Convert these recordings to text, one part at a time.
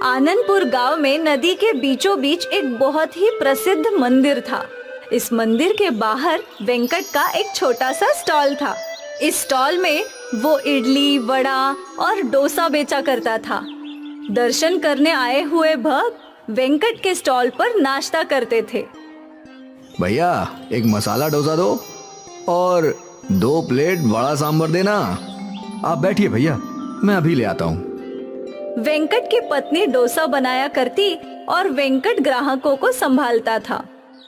आनंदपुर गांव में नदी के बीचों बीच एक बहुत ही प्रसिद्ध मंदिर था। इस मंदिर के बाहर वेंकट का एक छोटा सा स्टॉल था। इस स्टॉल में वो इडली, वड़ा और डोसा बेचा करता था। दर्शन करने आए हुए भक्त वेंकट के स्टॉल पर नाश्ता करते थे। भैया एक मसाला डोसा दो और 2 प्लेट वड़ा सांभर देना। आप बैठिए भैया, मैं अभी ले आता हूँ। वेंकट की पत्नी डोसा बनाया करती और वेंकट ग्राहकों को संभालता था।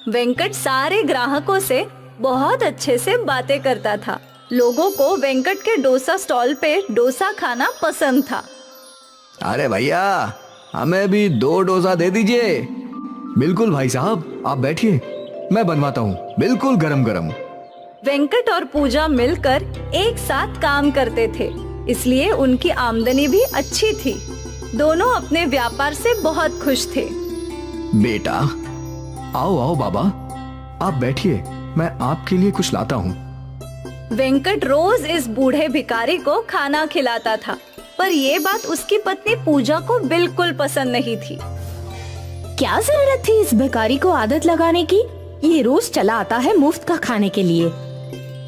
वेंकट सारे ग्राहकों से बहुत अच्छे से बातें करता था। लोगों को वेंकट के डोसा स्टॉल पे डोसा खाना पसंद था। अरे भैया हमें भी 2 डोसा दे दीजिए। बिल्कुल भाई साहब, आप बैठिए, मैं बनवाता हूँ, बिल्कुल गरम गरम। वेंकट और पूजा मिलकर एक साथ काम करते थे, इसलिए उनकी आमदनी भी अच्छी थी। दोनों अपने व्यापार से बहुत खुश थे। बेटा आओ आओ बाबा, आप बैठिए, मैं आपके लिए कुछ लाता हूँ। वेंकट रोज इस बूढ़े भिखारी को खाना खिलाता था, पर ये बात उसकी पत्नी पूजा को बिल्कुल पसंद नहीं थी। क्या जरूरत थी इस भिखारी को आदत लगाने की? ये रोज चला आता है मुफ्त का खाने के लिए।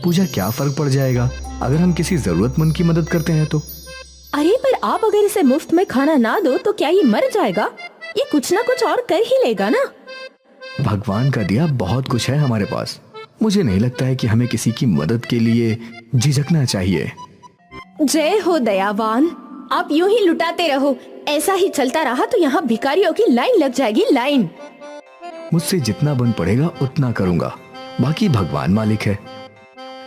पूजा क्या फर्क पड़ जाएगा अगर हम किसी जरूरतमंद की मदद करते हैं तो? अरे पर आप अगर इसे मुफ्त में खाना ना दो तो क्या ये मर जाएगा? ये कुछ ना कुछ और कर ही लेगा ना। भगवान का दिया बहुत कुछ है हमारे पास। मुझे नहीं लगता है कि हमें किसी की मदद के लिए झिझकना चाहिए। जय हो दयावान, आप यूं ही लुटाते रहो। ऐसा ही चलता रहा तो यहाँ भिखारियों की लाइन लग जाएगी, लाइन। मुझसे जितना बन पड़ेगा उतना करूँगा, बाकी भगवान मालिक है।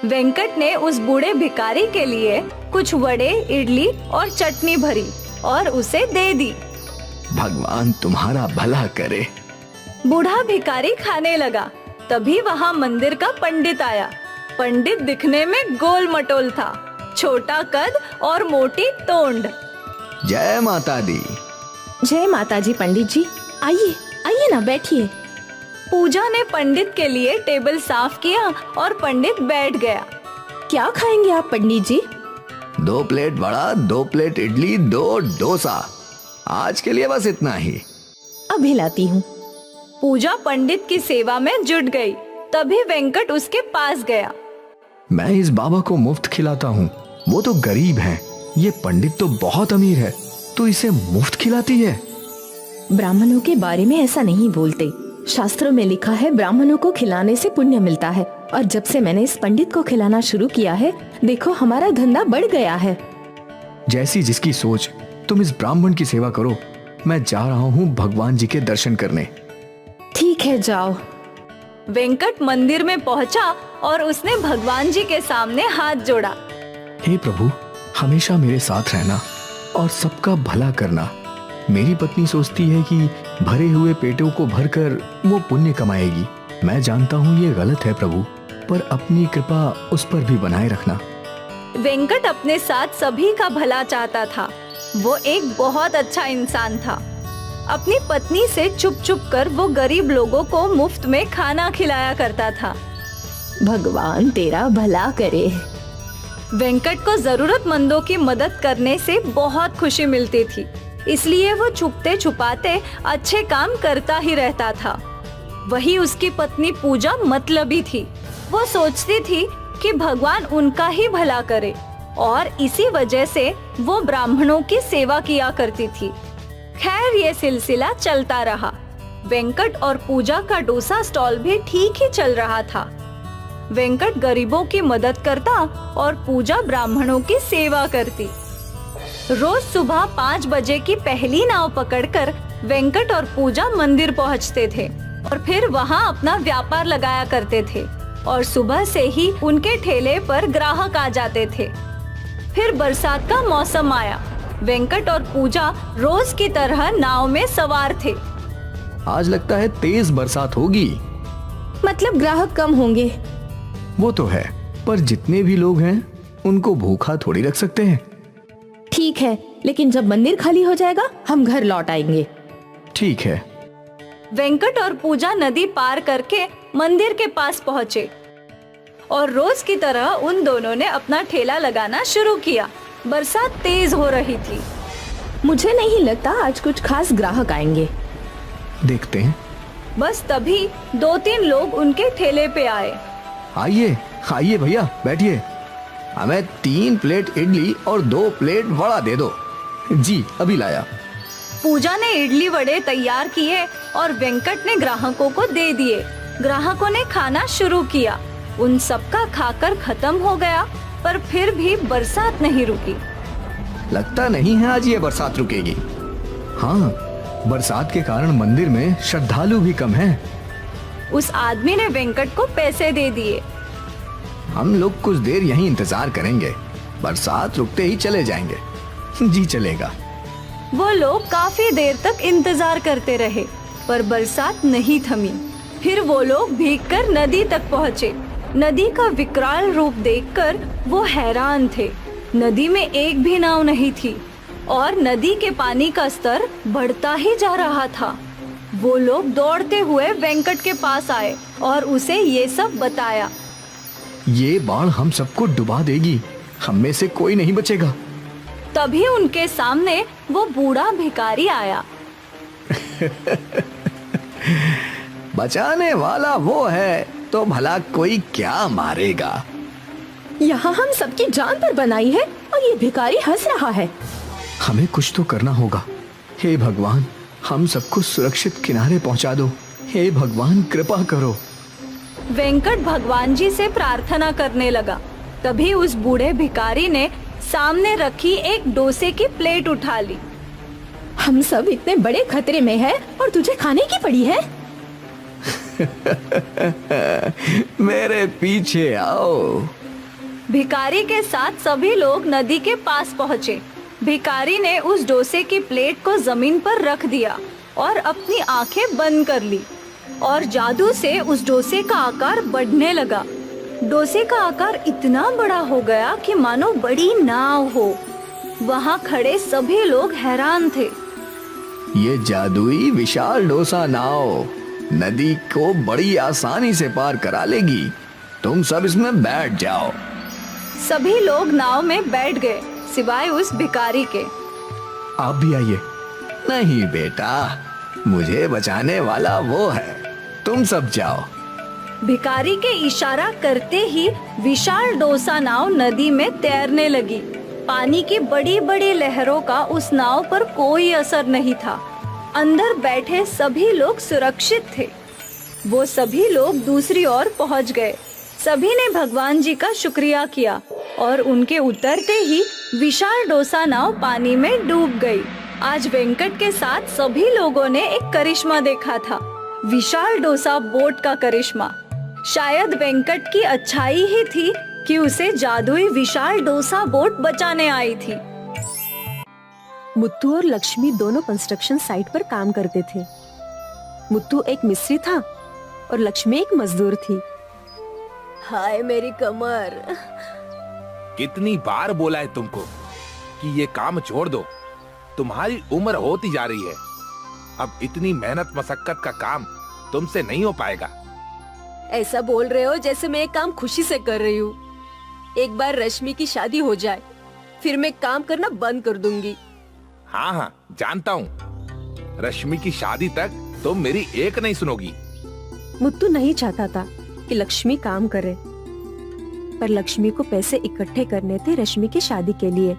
वेंकट ने उस बूढ़े भिखारी के लिए कुछ वड़े, इडली और चटनी भरी और उसे दे दी। भगवान तुम्हारा भला करे। बूढ़ा भिखारी खाने लगा। तभी वहाँ मंदिर का पंडित आया। पंडित दिखने में गोल मटोल था, छोटा कद और मोटी तोंड। जय माता दी। जय माता जी। पंडित जी आइए आइए ना, बैठिए। पूजा ने पंडित के लिए टेबल साफ किया और पंडित बैठ गया। क्या खाएंगे आप पंडित जी? 2 प्लेट वड़ा, 2 प्लेट इडली, 2 डोसा। आज के लिए बस इतना ही। अभी लाती हूँ। पूजा पंडित की सेवा में जुट गई। तभी वेंकट उसके पास गया। मैं इस बाबा को मुफ्त खिलाता हूँ, वो तो गरीब है। ये पंडित तो बहुत अमीर है, तो इसे मुफ्त खिलाती है। ब्राह्मणों के बारे में ऐसा नहीं बोलते। शास्त्रों में लिखा है ब्राह्मणों को खिलाने से पुण्य मिलता है। और जब से मैंने इस पंडित को खिलाना शुरू किया है, देखो हमारा धंधा बढ़ गया है। जैसी जिसकी सोच, तुम इस ब्राह्मण की सेवा करो। मैं जा रहा हूँ भगवान जी के दर्शन करने। ठीक है, जाओ। वेंकट मंदिर में पहुंचा और उसने भगवान जी के सामने हाथ जोड़ा। हे प्रभु, हमेशा मेरे साथ रहना और सबका भला करना। मेरी पत्नी सोचती है कि भरे हुए पेटों को भरकर वो पुण्य कमाएगी। मैं जानता हूँ ये गलत है प्रभु, पर अपनी कृपा उस पर भी बनाए रखना। वेंकट अपने साथ सभी का भला चाहता था। वो एक बहुत अच्छा इंसान था। अपनी पत्नी से चुप चुप कर वो गरीब लोगों को मुफ्त में खाना खिलाया करता था। भगवान तेरा भला करे। वेंकट को जरूरतमंदों की मदद करने से बहुत खुशी मिलती थी, इसलिए वो छुपते छुपाते अच्छे काम करता ही रहता था। वही उसकी पत्नी पूजा मतलबी थी। वो सोचती थी कि भगवान उनका ही भला करे और इसी वजह से वो ब्राह्मणों की सेवा किया करती थी। खैर ये सिलसिला चलता रहा। वेंकट और पूजा का डोसा स्टॉल भी ठीक ही चल रहा था। वेंकट गरीबों की मदद करता और पूजा ब्राह्मणों की सेवा करती। रोज सुबह 5 बजे की पहली नाव पकड़कर वेंकट और पूजा मंदिर पहुंचते थे और फिर वहां अपना व्यापार लगाया करते थे और सुबह से ही उनके ठेले पर ग्राहक आ जाते थे। फिर बरसात का मौसम आया। वेंकट और पूजा रोज की तरह नाव में सवार थे। आज लगता है तेज बरसात होगी। मतलब ग्राहक कम होंगे। वो तो है, पर जितने भी लोग हैं उनको भूखा थोड़ी रख सकते हैं। ठीक है, लेकिन जब मंदिर खाली हो जाएगा हम घर लौट आएंगे। ठीक है। वेंकट और पूजा नदी पार करके मंदिर के पास पहुँचे और रोज की तरह उन दोनों ने अपना ठेला लगाना शुरू किया। बरसात तेज हो रही थी। मुझे नहीं लगता आज कुछ खास ग्राहक आएंगे। देखते हैं। बस तभी 2-3 लोग उनके ठेले पे आए। आइए आइए भैया, बैठिए। हमें 3 प्लेट इडली और 2 प्लेट वड़ा दे दो। जी अभी लाया। पूजा ने इडली वड़े तैयार किए और वेंकट ने ग्राहकों को दे दिए। ग्राहकों ने खाना शुरू किया। उन सबका खाकर खत्म हो गया, पर फिर भी बरसात नहीं रुकी। लगता नहीं है आज ये बरसात रुकेगी। हाँ, बरसात के कारण मंदिर में श्रद्धालु भी कम हैं। उस आदमी ने वेंकट को पैसे दे दिए। हम लोग कुछ देर यहीं इंतजार करेंगे, बरसात रुकते ही चले जाएंगे। जी चलेगा। वो लोग काफी देर तक इंतजार करते रहे, पर बरसात नहीं थमी। फिर वो लोग भीगकर नदी तक पहुँचे। नदी का विकराल रूप देखकर वो हैरान थे। नदी में एक भी नाव नहीं थी और नदी के पानी का स्तर बढ़ता ही जा रहा था। वो लोग दौड़ते हुए वेंकट के पास आए और उसे ये सब बताया। ये बाढ़ हम सबको डुबा देगी, हम में से कोई नहीं बचेगा। तभी उनके सामने वो बूढ़ा भिखारी आया। बचाने वाला वो है तो भला कोई क्या मारेगा। यहाँ हम सबकी जान पर बनाई है और ये भिखारी हंस रहा है। हमें कुछ तो करना होगा। हे भगवान, हम सबको सुरक्षित किनारे पहुंचा दो। हे भगवान, कृपा करो। वेंकट भगवान जी से प्रार्थना करने लगा। तभी उस बूढ़े भिखारी ने सामने रखी एक डोसे की प्लेट उठा ली। हम सब इतने बड़े खतरे में हैं और तुझे खाने की पड़ी है। मेरे पीछे आओ। भिखारी के साथ सभी लोग नदी के पास पहुँचे। भिखारी ने उस डोसे की प्लेट को जमीन पर रख दिया और अपनी आंखें बंद कर ली और जादू से उस डोसे का आकार बढ़ने लगा। डोसे का आकार इतना बड़ा हो गया कि मानो बड़ी नाव हो। वहाँ खड़े सभी लोग हैरान थे। ये जादुई विशाल डोसा नाव नदी को बड़ी आसानी से पार करा लेगी। तुम सब इसमें बैठ जाओ। सभी लोग नाव में बैठ गए, सिवाय उस भिखारी के। आप भी आइए। नहीं बेटा, मुझे बचाने वाला वो है, तुम सब जाओ। भिखारी के इशारा करते ही विशाल डोसा नाव नदी में तैरने लगी। पानी की बड़ी बड़ी लहरों का उस नाव पर कोई असर नहीं था। अंदर बैठे सभी लोग सुरक्षित थे। वो सभी लोग दूसरी ओर पहुंच गए। सभी ने भगवान जी का शुक्रिया किया और उनके उतरते ही विशाल डोसा नाव पानी में डूब गई। आज वेंकट के साथ सभी लोगों ने एक करिश्मा देखा था, विशाल डोसा बोट का करिश्मा। शायद वेंकट की अच्छाई ही थी कि उसे जादुई विशाल डोसा बोट बचाने आई थी। मुत्तू और लक्ष्मी दोनों कंस्ट्रक्शन साइट पर काम करते थे। मुत्तू एक मिस्त्री था और लक्ष्मी एक मजदूर थी। हाय मेरी कमर। कितनी बार बोला है तुमको कि ये काम छोड़ दो, तुम्हारी उम्र होती जा रही है। अब इतनी मेहनत मशक्कत का काम तुमसे नहीं हो पाएगा। ऐसा बोल रहे हो जैसे मैं एक काम खुशी से कर रही हूँ। एक बार रश्मि की शादी हो जाए, फिर मैं काम करना बंद कर दूंगी। हाँ हाँ जानता हूँ, रश्मि की शादी तक तुम मेरी एक नहीं सुनोगी। मुत्तू नहीं चाहता था कि लक्ष्मी काम करे, पर लक्ष्मी को पैसे इकट्ठे करने थे रश्मि की शादी के लिए।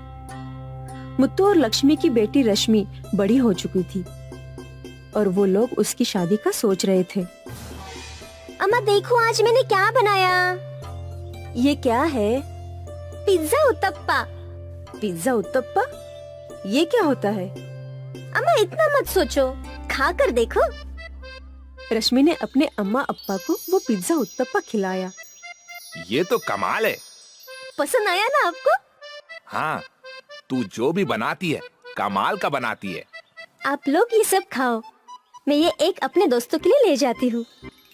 मुत्तू और लक्ष्मी की बेटी रश्मि बड़ी हो चुकी थी और वो लोग उसकी शादी का सोच रहे थे। अम्मा देखो आज मैंने क्या बनाया। ये क्या है? पिज्जा उत्तप्पा। पिज्जा उत्तप्पा? ये क्या होता है? अम्मा इतना मत सोचो, खा कर देखो। रश्मि ने अपने अम्मा अप्पा को वो पिज्जा उत्तप्पा खिलाया। ये तो कमाल है। पसंद आया ना आपको? हाँ, तू जो भी बनाती है कमाल का बनाती है। आप लोग ये सब खाओ, मैं ये एक अपने दोस्तों के लिए ले जाती हूँ।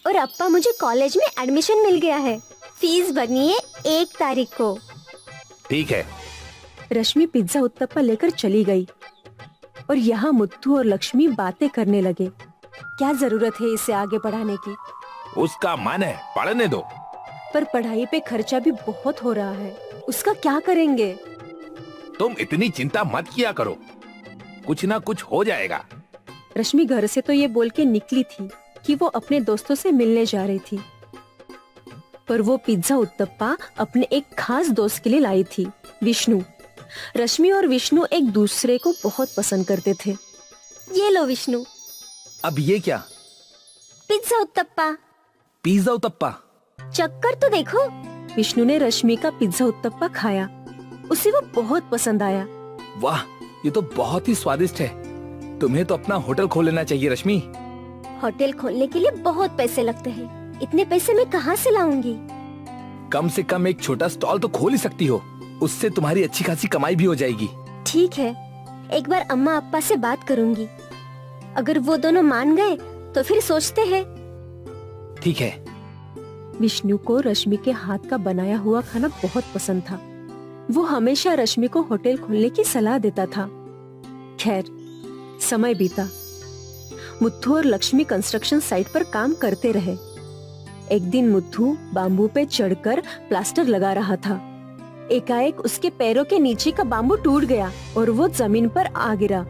और अप्पा मुझे कॉलेज में एडमिशन मिल गया है, फीस भरनी है 1 तारीख को। ठीक है। रश्मि पिज्जा उत्तप्पा लेकर चली गई और यहाँ मुत्तू और लक्ष्मी बातें करने लगे। क्या जरूरत है इसे आगे बढ़ाने की? उसका मन है, पढ़ने दो। पर पढ़ाई पे खर्चा भी बहुत हो रहा है, उसका क्या करेंगे? तुम इतनी चिंता मत किया करो। कुछ ना कुछ हो जाएगा। रश्मि घर से तो ये बोल के निकली थी कि वो अपने दोस्तों से मिलने जा रही थी, पर वो पिज्जा उत्तप्पा अपने एक खास दोस्त के लिए लाई थी, विष्णु। रश्मि और विष्णु एक दूसरे को बहुत पसंद करते थे। ये लो विष्णु, अब ये क्या? पिज्जा उत्तप्पा। पिज्जा उत्तप्पा? चक्कर तो देखो। विष्णु ने रश्मि का पिज्जा उत्तप्पा खाया, उसे वो बहुत पसंद आया। वाह, ये तो बहुत ही स्वादिष्ट है। तुम्हें तो अपना होटल खोल लेना चाहिए रश्मि। होटल खोलने के लिए बहुत पैसे लगते हैं, इतने पैसे मैं कहाँ से लाऊंगी? कम से कम एक छोटा स्टॉल तो खोल ही सकती हो, उससे तुम्हारी अच्छी खासी कमाई भी हो जाएगी। ठीक है, एक बार अम्मा अप्पा से बात करूंगी। अगर वो दोनों मान गए तो फिर सोचते हैं। ठीक है। विष्णु को रश्मि के हाथ का बनाया हुआ खाना बहुत पसंद था। वो हमेशा रश्मि को होटल खोलने की सलाह देता था। खैर, समय बीता। मुत्थू और लक्ष्मी कंस्ट्रक्शन साइट पर काम करते रहे। एक दिन मुत्थू बाम्बू पे चढ़कर प्लास्टर लगा रहा था। एकाएक उसके पैरों के नीचे का बाम्बू टूट गया और वो जमीन पर आ गिरा।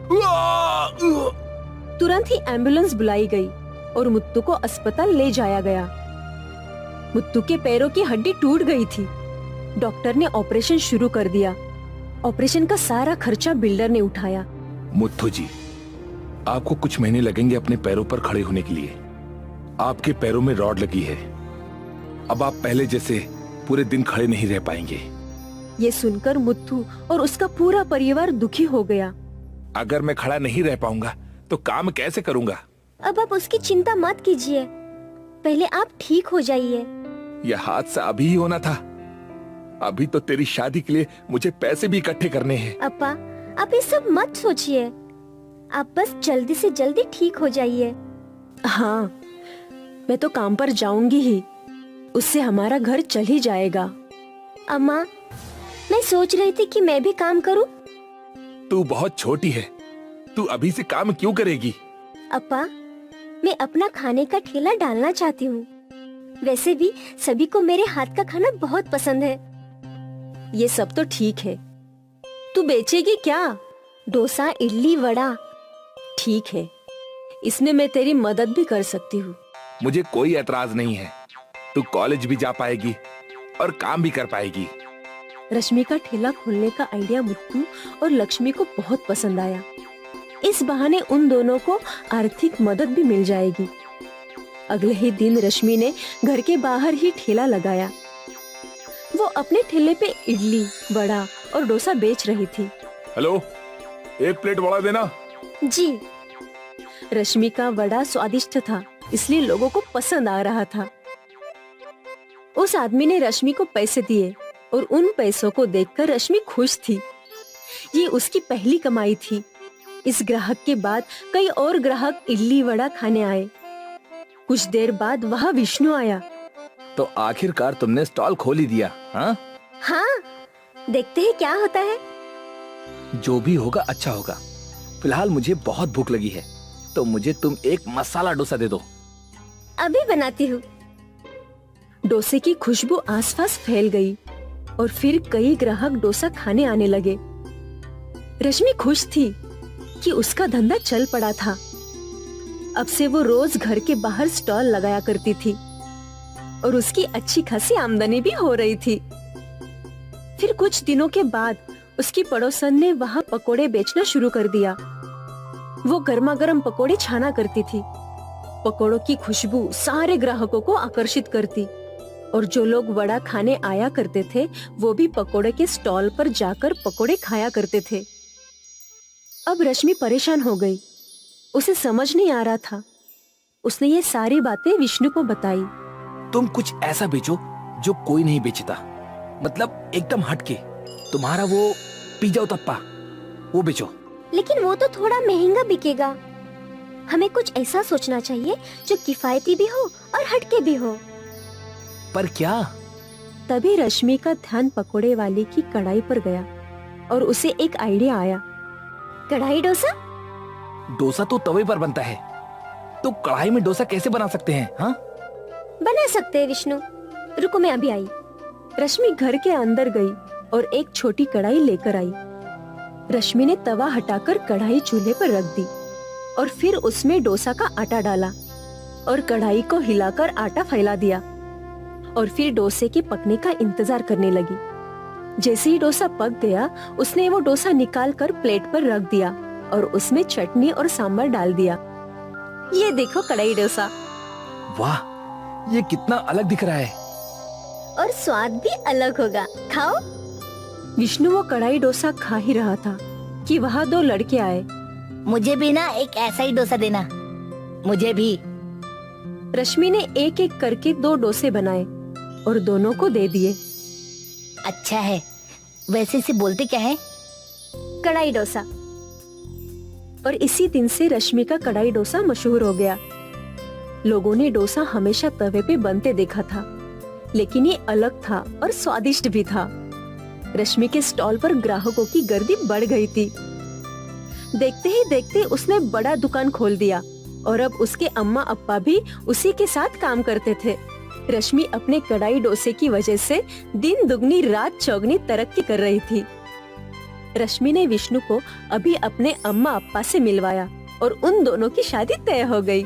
तुरंत ही एम्बुलेंस बुलाई गई और मुत्तू को अस्पताल ले जाया गया। मुत्तू के पैरों की हड्डी टूट गई थी। डॉक्टर ने ऑपरेशन शुरू कर दिया। ऑपरेशन का सारा खर्चा बिल्डर ने उठाया। मुत्थू जी, आपको कुछ महीने लगेंगे अपने पैरों पर खड़े होने के लिए। आपके पैरों में रॉड लगी है। अब आप पहले जैसे पूरे दिन खड़े नहीं रह पाएंगे। ये सुनकर मुत्थू और उसका पूरा परिवार दुखी हो गया। अगर मैं खड़ा नहीं रह पाऊंगा तो काम कैसे करूंगा? अब आप उसकी चिंता मत कीजिए, पहले आप ठीक हो जाइए। यह हादसा अभी ही होना था। अभी तो तेरी शादी के लिए मुझे पैसे भी इकट्ठे करने हैं। अप्पा, आप ये सब मत सोचिए, आप बस जल्दी से जल्दी ठीक हो जाइए। हाँ, मैं तो काम पर जाऊंगी ही, उससे हमारा घर चल ही जाएगा। अम्मा, मैं सोच रही थी कि मैं भी काम करूं। तू बहुत छोटी है, तू अभी से काम क्यों करेगी? अप्पा, मैं अपना खाने का ठेला डालना चाहती हूँ। वैसे भी सभी को मेरे हाथ का खाना बहुत पसंद है। ये सब तो ठीक है, तू बेचेगी क्या? डोसा, इडली, वड़ा। ठीक है, इसमें मैं तेरी मदद भी कर सकती हूँ। मुझे कोई एतराज नहीं है। तू कॉलेज भी जा पाएगी और काम भी कर पाएगी। रश्मि का ठेला खोलने का आइडिया मुत्तू और लक्ष्मी को बहुत पसंद आया। इस बहाने उन दोनों को आर्थिक मदद भी मिल जाएगी। अगले ही दिन रश्मि ने घर के बाहर ही ठेला लगाया। वो अपने ठेले पे इडली, वड़ा और डोसा बेच रही थी। हेलो, एक प्लेट वड़ा देना। जी। रश्मि का वड़ा स्वादिष्ट था, इसलिए लोगों को पसंद आ रहा था। उस आदमी ने रश्मि को पैसे दिए और उन पैसों को देखकर रश्मि खुश थी। ये उसकी पहली कमाई थी। इस ग्राहक के बाद कई और ग्राहक इडली वड़ा खाने आए। कुछ देर बाद वहाँ विष्णु आया। तो आखिरकार तुमने स्टॉल खोल ही दिया, हाँ? हाँ, देखते हैं क्या होता है। जो भी होगा अच्छा होगा। फिलहाल मुझे बहुत भूख लगी है, तो मुझे तुम एक मसाला डोसा दे दो। अभी बनाती हूँ। डोसे की खुशबू आसपास फैल गई और फिर कई ग्राहक डोसा खाने आने लगे। रश्मि खुश थी कि उसका धंधा चल पड़ा था। अब से वो रोज घर के बाहर स्टॉल लगाया करती थी और उसकी अच्छी खासी आमदनी भी हो रही थी। फिर कुछ दिनों के बाद उसकी पड़ोसन ने वहाँ पकोड़े बेचना शुरू कर दिया। वो गर्मा गर्म पकोड़े छाना करती थी। पकोड़ों की खुशबू सारे ग्राहकों को आकर्षित करती और जो लोग वड़ा खाने आया करते थे वो भी पकोड़े के स्टॉल पर जाकर पकोड़े खाया करते थे। अब रश्मि परेशान हो गई। उसे समझ नहीं आ रहा था। उसने ये सारी बातें विष्णु को बताई। तुम कुछ ऐसा बेचो जो कोई नहीं बेचता, मतलब एकदम हटके। तुम्हारा वो पिज्जा उत्तप्पा, वो बेचो। लेकिन वो तो थोड़ा महंगा बिकेगा। हमें कुछ ऐसा सोचना चाहिए जो किफायती भी हो और हटके भी हो। पर क्या? तभी रश्मि का ध्यान पकोड़े वाले की कढ़ाई पर गया और उसे एक आइडिया आया। कढ़ाई डोसा? डोसा तो तवे पर बनता है, तो कढ़ाई में डोसा कैसे बना सकते हैं? हाँ, बना सकते हैं विष्णु। रुको, मैं अभी आई। रश्मि घर के अंदर गई और एक छोटी कढ़ाई लेकर आई। रश्मि ने तवा हटाकर कढ़ाई चूल्हे पर रख दी और फिर उसमें डोसा का आटा डाला और कढ़ाई को हिलाकर आटा फैला दिया और फिर डोसे के पकने का इंतजार करने लगी। जैसे ही डोसा पक गया, उसने वो डोसा निकाल कर प्लेट पर रख दिया और उसमें चटनी और सांभर डाल दिया। ये देखो कढ़ाई डोसा। वाह, ये कितना अलग दिख रहा है। और स्वाद भी अलग होगा, खाओ। विष्णु वो कढ़ाई डोसा खा ही रहा था कि वहाँ दो लड़के आए। मुझे भी ना एक ऐसा ही डोसा देना। मुझे भी। रश्मि ने एक एक करके 2 डोसे बनाए और दोनों को दे दिए। अच्छा है। वैसे इसे बोलते क्या है? कढ़ाई डोसा। और इसी दिन से रश्मि का कढ़ाई डोसा मशहूर हो गया। लोगों ने डोसा हमेशा तवे पे बनते देखा था, लेकिन ये अलग था और स्वादिष्ट भी था। रश्मि के स्टॉल पर ग्राहकों की गर्दी बढ़ गई थी। देखते ही देखते उसने बड़ा दुकान खोल दिया और अब उसके अम्मा अप्पा भी उसी के साथ काम करते थे। रश्मि अपने कढ़ाई डोसे की वजह से दिन दुगनी रात चौगनी तरक्की कर रही थी। रश्मि ने विष्णु को अभी अपने अम्मा अप्पा से मिलवाया और उन दोनों की शादी तय हो गई।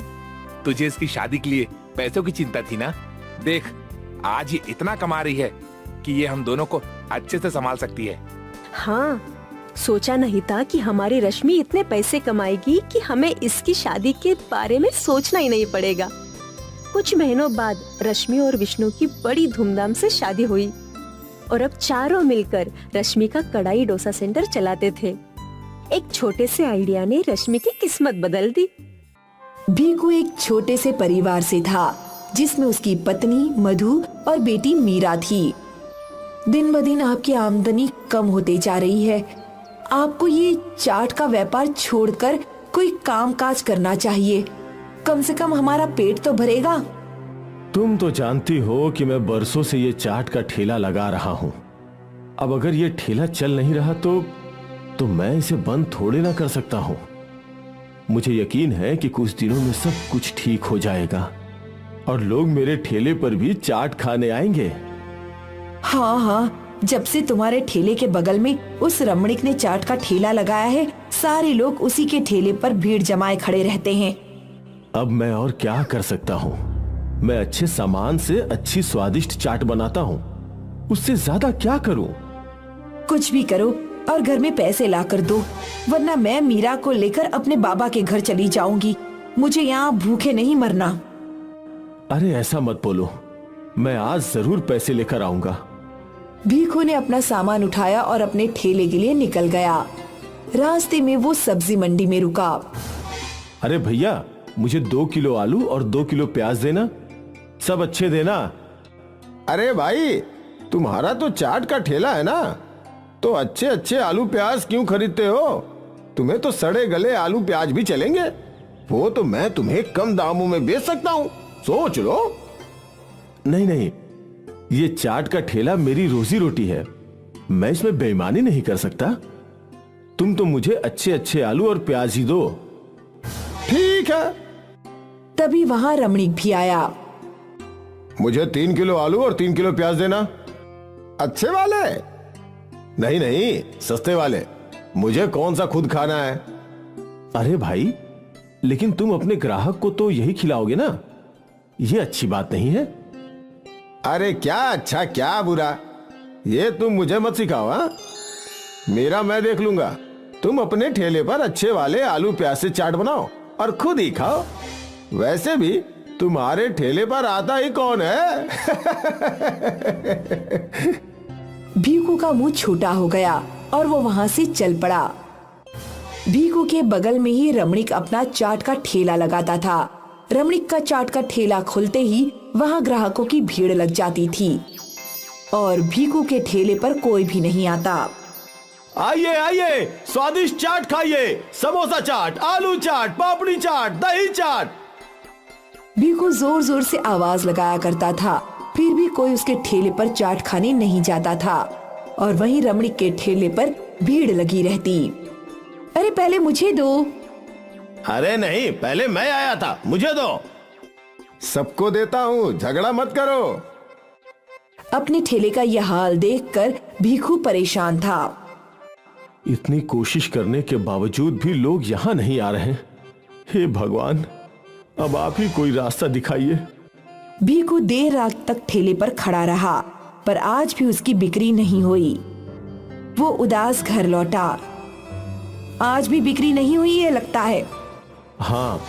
तुझे इसकी शादी के लिए पैसों की चिंता थी ना? देख, आज ये इतना कमा रही है कि ये हम दोनों को अच्छे से संभाल सकती है। हाँ, सोचा नहीं था कि हमारी रश्मि इतने पैसे कमाएगी कि हमें इसकी शादी के बारे में सोचना ही नहीं पड़ेगा। कुछ महीनों बाद रश्मि और विष्णु की बड़ी धूमधाम से शादी हुई और अब चारों मिलकर रश्मि का कढ़ाई डोसा सेंटर चलाते थे। एक छोटे से आइडिया ने रश्मि की किस्मत बदल दी। भीखू एक छोटे से परिवार से था, जिसमें उसकी पत्नी मधु और बेटी मीरा थी। दिन ब दिन आपकी आमदनी कम होती जा रही है। आपको ये चाट का व्यापार छोड़कर कोई काम काज करना चाहिए। कम से कम हमारा पेट तो भरेगा। तुम तो जानती हो कि मैं बरसों से ये चाट का ठेला लगा रहा हूँ। अब अगर ये ठेला चल नहीं रहा तो मैं इसे बंद थोड़े ना कर सकता हूँ। मुझे यकीन है कि कुछ दिनों में सब कुछ ठीक हो जाएगा और लोग मेरे ठेले पर भी चाट खाने आएंगे। हाँ हाँ, जब से तुम्हारे ठेले के बगल में उस रमणीक ने चाट का ठेला लगाया है, सारे लोग उसी के ठेले पर भीड़ जमाए खड़े रहते हैं। अब मैं और क्या कर सकता हूँ? मैं अच्छे सामान से अच्छी स्वादिष्ट चाट बनाता हूँ। उससे ज्यादा क्या करूँ? कुछ भी करो और घर में पैसे ला कर दो, वरना मैं मीरा को लेकर अपने बाबा के घर चली जाऊंगी। मुझे यहाँ भूखे नहीं मरना। अरे ऐसा मत बोलो, मैं आज जरूर पैसे लेकर आऊंगा। भीखू ने अपना सामान उठाया और अपने ठेले के लिए निकल गया। रास्ते में वो सब्जी मंडी में रुका। अरे भैया, मुझे 2 किलो आलू और 2 किलो प्याज देना। सब अच्छे देना। अरे भाई, तुम्हारा तो चाट का ठेला है ना, तो अच्छे अच्छे आलू प्याज क्यों खरीदते हो? तुम्हें तो सड़े गले आलू प्याज भी चलेंगे। वो तो मैं तुम्हें कम दामों में बेच सकता हूँ, सोच लो। नहीं नहीं, ये चाट का ठेला मेरी रोजी रोटी है, मैं इसमें बेईमानी नहीं कर सकता। तुम तो मुझे अच्छे अच्छे आलू और प्याज ही दो। ठीक है। तभी वहाँ रमणीक भी आया। मुझे 3 किलो आलू और 3 किलो प्याज देना। अच्छे वाले? नहीं नहीं, सस्ते वाले। मुझे कौन सा खुद खाना है। अरे भाई, लेकिन तुम अपने ग्राहक को तो यही खिलाओगे ना? ये अच्छी बात नहीं है। अरे क्या अच्छा क्या बुरा, ये तुम मुझे मत सिखाओ। हाँ, मेरा मैं देख लूंगा। तुम अपने ठेले पर अच्छे वाले आलू प्याज से चाट बनाओ और खुद ही खाओ। वैसे भी तुम्हारे ठेले पर आता ही कौन है? भीखू का मुंह छोटा हो गया और वो वहाँ से चल पड़ा। भीखू के बगल में ही रमणीक अपना चाट का ठेला लगाता था। रमणीक का चाट का ठेला खुलते ही वहाँ ग्राहकों की भीड़ लग जाती थी और भीखू के ठेले पर कोई भी नहीं आता। आइए आइए, स्वादिष्ट चाट खाइए। समोसा चाट, आलू चाट, पापड़ी चाट, दही चाट। भीखू जोर जोर से आवाज लगाया करता था, फिर भी कोई उसके ठेले पर चाट खाने नहीं जाता था और वहीं रमणीक के ठेले पर भीड़ लगी रहती। अरे पहले मुझे दो। अरे नहीं, पहले मैं आया था, मुझे दो। सबको देता हूँ, झगड़ा मत करो। अपने ठेले का यह हाल देखकर भीखू परेशान था। इतनी कोशिश करने के बावजूद भी लोग यहाँ नहीं आ रहे। हे भगवान, अब आप ही कोई रास्ता दिखाइए। भीखू देर रात तक ठेले पर खड़ा रहा, पर आज भी उसकी बिक्री नहीं हुई। वो उदास घर लौटा। आज भी बिक्री नहीं हुई है लगता है। हाँ,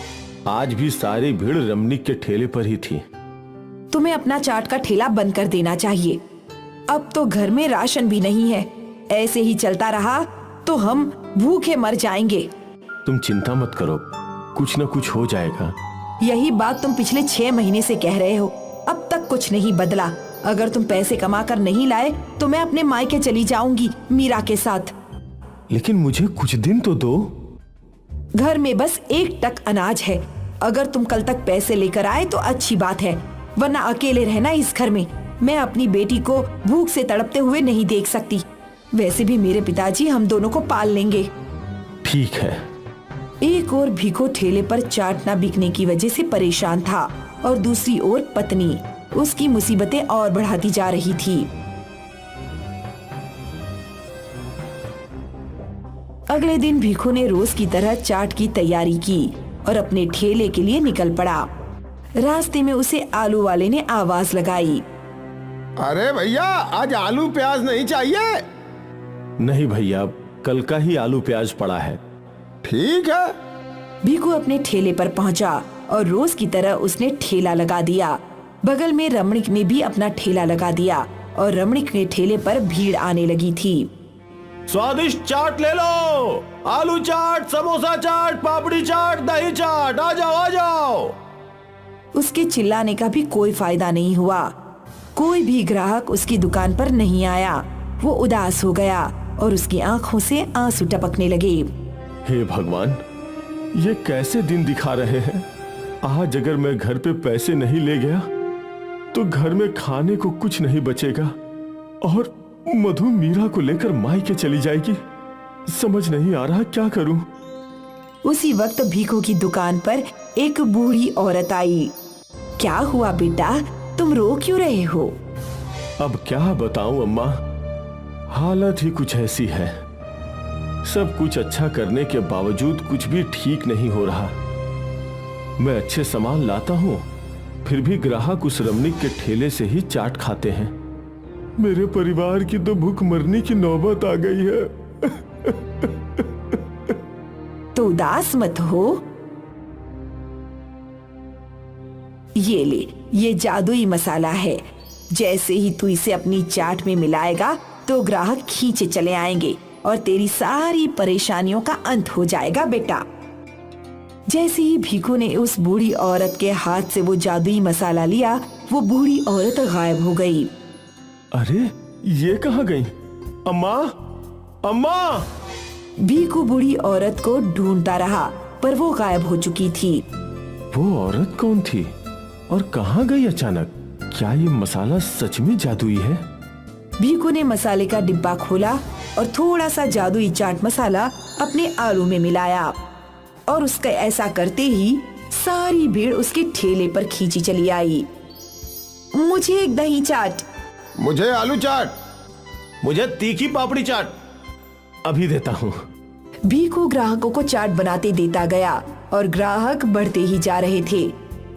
आज भी सारी भीड़ रमणीक के ठेले पर ही थी। तुम्हें अपना चाट का ठेला बंद कर देना चाहिए। अब तो घर में राशन भी नहीं है। ऐसे ही चलता रहा तो हम भूखे मर जाएंगे। तुम चिंता मत करो, कुछ न कुछ हो जाएगा। यही बात तुम पिछले 6 महीने से कह रहे हो, अब तक कुछ नहीं बदला। अगर तुम पैसे कमा कर नहीं लाए तो मैं अपने मायके चली जाऊंगी मीरा के साथ। लेकिन मुझे कुछ दिन तो दो। घर में बस 1 टक अनाज है। अगर तुम कल तक पैसे लेकर आए तो अच्छी बात है, वरना अकेले रहना इस घर में। मैं अपनी बेटी को भूख से तड़पते हुए नहीं देख सकती। वैसे भी मेरे पिताजी हम दोनों को पाल लेंगे। ठीक है। एक ओर भीखू ठेले पर चाट न बिकने की वजह से परेशान था और दूसरी ओर पत्नी उसकी मुसीबतें और बढ़ाती जा रही थी। अगले दिन भीखू ने रोज की तरह चाट की तैयारी की और अपने ठेले के लिए निकल पड़ा। रास्ते में उसे आलू वाले ने आवाज लगाई। अरे भैया, आज आलू प्याज नहीं चाहिए? नहीं भैया, कल का ही आलू प्याज पड़ा है। ठीक है। भीखू अपने ठेले पर पहुंचा और रोज की तरह उसने ठेला लगा दिया। बगल में रमणीक ने भी अपना ठेला लगा दिया और रमणीक के ठेले पर भीड़ आने लगी थी। स्वादिष्ट चाट ले लो, आलू चाट, समोसा चाट, पापड़ी चाट, दही चाट, आ जाओ आ जाओ। उसके चिल्लाने का भी कोई फायदा नहीं हुआ। कोई भी ग्राहक उसकी दुकान पर नहीं आया। वो उदास हो गया और उसकी आंखों से आंसू टपकने लगे। हे भगवान, ये कैसे दिन दिखा रहे हैं। आज अगर मैं घर पे पैसे नहीं ले गया तो घर में खाने को कुछ नहीं बचेगा और मधु मीरा को लेकर मायके चली जाएगी। समझ नहीं आ रहा क्या करूं। उसी वक्त भीखू की दुकान पर एक बूढ़ी औरत आई। क्या हुआ बेटा, तुम रो क्यों रहे हो? अब क्या बताऊं अम्मा, हालत ही कुछ ऐसी है। सब कुछ अच्छा करने के बावजूद कुछ भी ठीक नहीं हो रहा। मैं अच्छे सामान लाता हूं, फिर भी ग्राहक उस रमणीक के ठेले से ही चाट खाते हैं। मेरे परिवार की तो भूख मरने की नौबत आ गई है। तो उदास मत हो। ये ले, ये जादुई मसाला है। जैसे ही तू इसे अपनी चाट में मिलाएगा तो ग्राहक खींचे चले आएंगे और तेरी सारी परेशानियों का अंत हो जाएगा बेटा। जैसे ही भीखू ने उस बूढ़ी औरत के हाथ से वो जादुई मसाला लिया, वो बूढ़ी औरत गायब हो गई। अरे ये कहाँ गई? अम्मा, अम्मा! भीखू बूढ़ी औरत को ढूंढता रहा, पर वो गायब हो चुकी थी। वो औरत कौन थी और कहाँ गई अचानक? क्या ये मसाला सच में जादुई है? भीखू ने मसाले का डिब्बा खोला और थोड़ा सा जादुई चाट मसाला अपने आलू में मिलाया और उसका ऐसा करते ही सारी भीड़ उसके ठेले पर खींची चली आई। मुझे एक दही चाट। मुझे आलू चाट। मुझे तीखी पापड़ी चाट। अभी देता हूँ। भीखू ग्राहकों को चाट बनाते देता गया और ग्राहक बढ़ते ही जा रहे थे।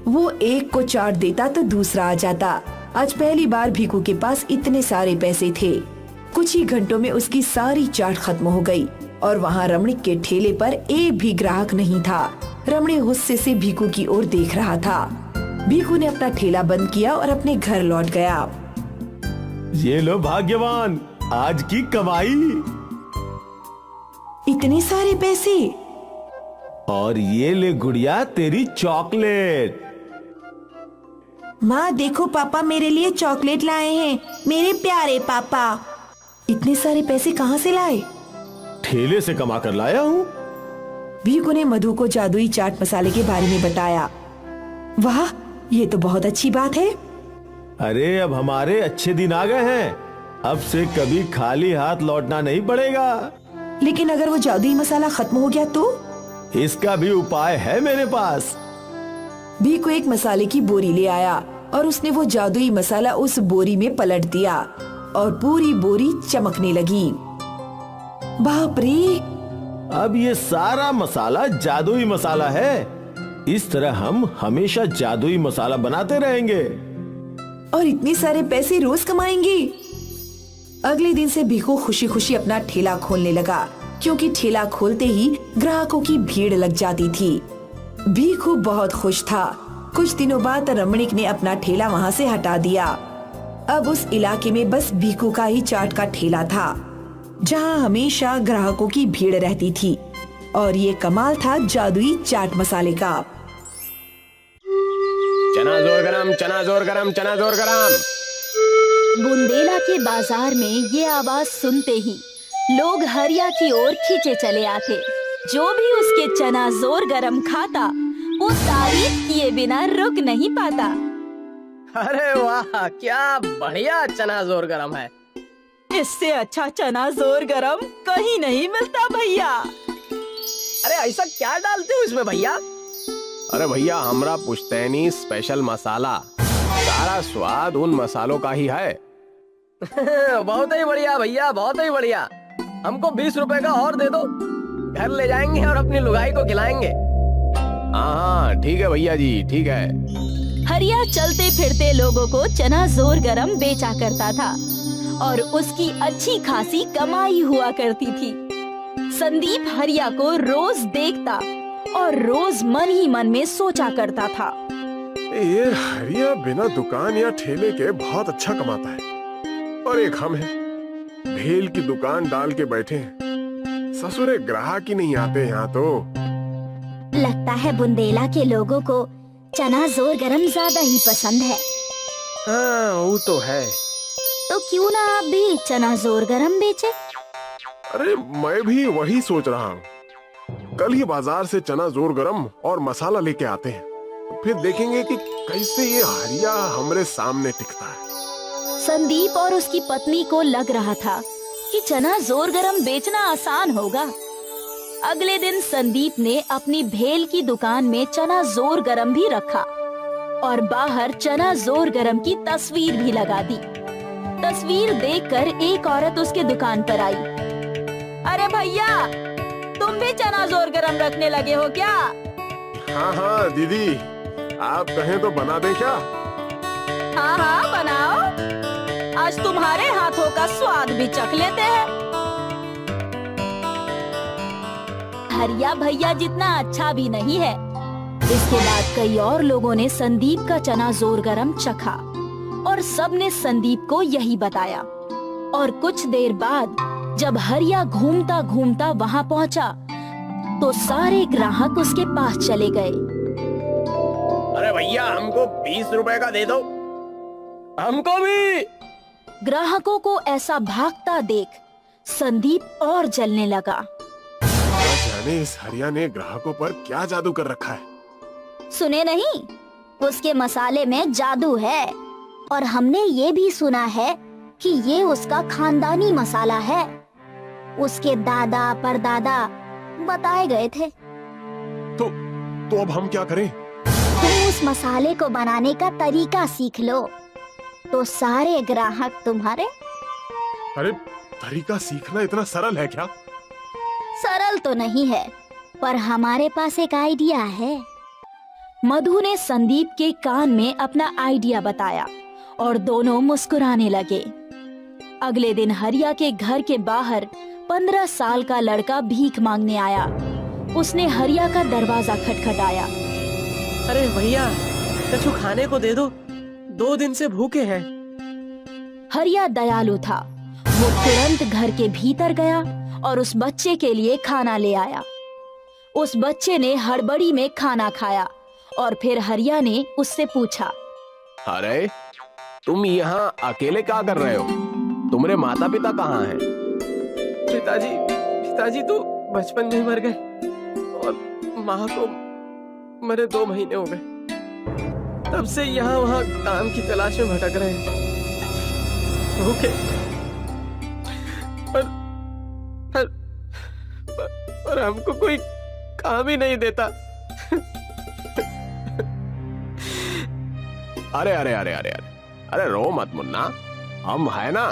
वो एक को चाट देता तो दूसरा आ जाता। आज पहली बार भीखू के पास इतने सारे पैसे थे। कुछ ही घंटों में उसकी सारी चाट खत्म हो गई और वहाँ रमणीक के ठेले पर एक भी ग्राहक नहीं था। रमणीक गुस्से से भीखू की ओर देख रहा था। भीखू ने अपना ठेला बंद किया और अपने घर लौट गया। ये लो भाग्यवान, आज की कमाई। इतने सारे पैसे। और ये ले गुड़िया तेरी चॉकलेट। माँ देखो, पापा मेरे लिए चॉकलेट लाए हैं। मेरे प्यारे पापा। इतने सारे पैसे कहाँ से लाए? ठेले से कमा कर लाया हूँ। भीखू ने मधु को जादुई चाट मसाले के बारे में बताया। वाह, ये तो बहुत अच्छी बात है। अरे अब हमारे अच्छे दिन आ गए हैं। अब से कभी खाली हाथ लौटना नहीं पड़ेगा। लेकिन अगर वो जादुई मसाला खत्म हो गया तो? इसका भी उपाय है मेरे पास। भीखू एक मसाले की बोरी ले आया और उसने वो जादुई मसाला उस बोरी में पलट दिया और पूरी बोरी चमकने लगी। बाप रे, अब ये सारा मसाला जादुई मसाला है। इस तरह हम हमेशा जादुई मसाला बनाते रहेंगे। और इतने सारे पैसे रोज कमाएंगे। अगले दिन से भीखू खुशी खुशी अपना ठेला खोलने लगा, क्योंकि ठेला खोलते ही ग्राहकों की भीड़ लग जाती थी। भीखू बहुत खुश था। कुछ दिनों बाद रमणीक ने अपना ठेला वहाँ से हटा दिया। अब उस इलाके में बस भीखू का ही चाट का ठेला था, जहाँ हमेशा ग्राहकों की भीड़ रहती थी। और ये कमाल था जादुई चाट मसाले का। चना जोर गरम, चना जोर गरम, चना जोर गरम। बुंदेला के बाजार में ये आवाज सुनते ही लोग हरिया की ओर खींचे चले आते। जो भी उसके चना जोर गरम खाता, वो तारीफ किए बिना रुक नहीं पाता। अरे वाह, क्या बढ़िया चना जोर गरम है। इससे अच्छा चना जोर गरम कहीं नहीं मिलता भैया। अरे ऐसा क्या डालते हो इसमें भैया? अरे भैया, हमरा पुश्तैनी स्पेशल मसाला, सारा स्वाद उन मसालों का ही है। बहुत ही बढ़िया भैया, बहुत ही बढ़िया। हमको 20 रुपए का और दे दो, घर ले जाएंगे और अपनी लुगाई को खिलाएंगे। हाँ ठीक है भैया जी, ठीक है। हरिया चलते फिरते लोगों को चना जोर गरम बेचा करता था और उसकी अच्छी खासी कमाई हुआ करती थी। संदीप हरिया को रोज देखता और रोज मन ही मन में सोचा करता था, ये हरिया बिना दुकान या ठेले के बहुत अच्छा कमाता है, और एक हम हैं, भेल की दुकान डाल के बैठे हैं। ससुरे ग्राहक ही नहीं आते यहाँ तो। लगता है बुंदेला के लोगों को चना जोर गरम ज्यादा ही पसंद है। हाँ वो तो है। तो क्यों ना आप भी चना जोर गरम बेचे? अरे मैं भी वही सोच रहा हूँ। कल ही बाजार से चना जोर गरम और मसाला लेके आते हैं, फिर देखेंगे कि कैसे ये हरिया हमारे सामने टिकता है। संदीप और उसकी पत्नी को लग रहा था कि चना जोर गरम बेचना आसान होगा। अगले दिन संदीप ने अपनी भेल की दुकान में चना जोर गरम भी रखा और बाहर चना जोर गरम की तस्वीर भी लगा दी। तस्वीर देखकर एक औरत उसके दुकान पर आई। अरे भैया, तुम भी चना जोर गरम रखने लगे हो क्या? हाँ हाँ दीदी, आप कहें तो बना दें क्या? हाँ हाँ बनाओ, आज तुम्हारे हाथों का स्वाद भी चख लेते हैं। हरिया भैया जितना अच्छा भी नहीं है। इसके बाद कई और लोगों ने संदीप का चना जोर गरम चखा और सबने संदीप को यही बताया। और कुछ देर बाद जब हरिया घूमता घूमता वहाँ पहुँचा, तो सारे ग्राहक उसके पास चले गए। अरे भैया, हमको 20 रुपए का दे दो, हमको भी। ग्राहकों को ऐसा भागता देख संदीप और जलने लगा। जाने इस हरिया ने ग्राहकों पर क्या जादू कर रखा है। सुने नहीं, उसके मसाले में जादू है। और हमने ये भी सुना है कि ये उसका खानदानी मसाला है। उसके दादा परदादा बताए गए थे। तो अब हम क्या करें? तुम उस मसाले को बनाने का तरीका सीख लो, तो सारे ग्राहक तुम्हारे। अरे तरीका सीखना इतना सरल है क्या? सरल तो नहीं है, पर हमारे पास एक आइडिया है। मधु ने संदीप के कान में अपना आइडिया बताया और दोनों मुस्कुराने लगे। अगले दिन हरिया के घर के बाहर 15 साल का लड़का भीख मांगने आया। उसने हरिया का दरवाजा खटखटाया। अरे भैया, कुछ खाने को दे दो, 2 दिन से भूखे हैं। हरिया दयालु था। वो तुरंत घर के भीतर गया और उस बच्चे के लिए खाना ले आया। उस बच्चे ने हड़बड़ी में खाना खाया और फिर हरिया ने उससे पूछा, अरे तुम यहाँ अकेले क्या कर रहे हो? तुम्हारे माता पिता कहाँ हैं? पिताजी तो बचपन में मर गए और माँ को मरे 2 महीने हो गए। तब से यहाँ वहाँ काम की तलाश में भटक रहे हैं। भूखे पर हमको कोई काम ही नहीं देता। अरे अरे अरे अरे अरे अरे रो मत मुन्ना, हम है ना।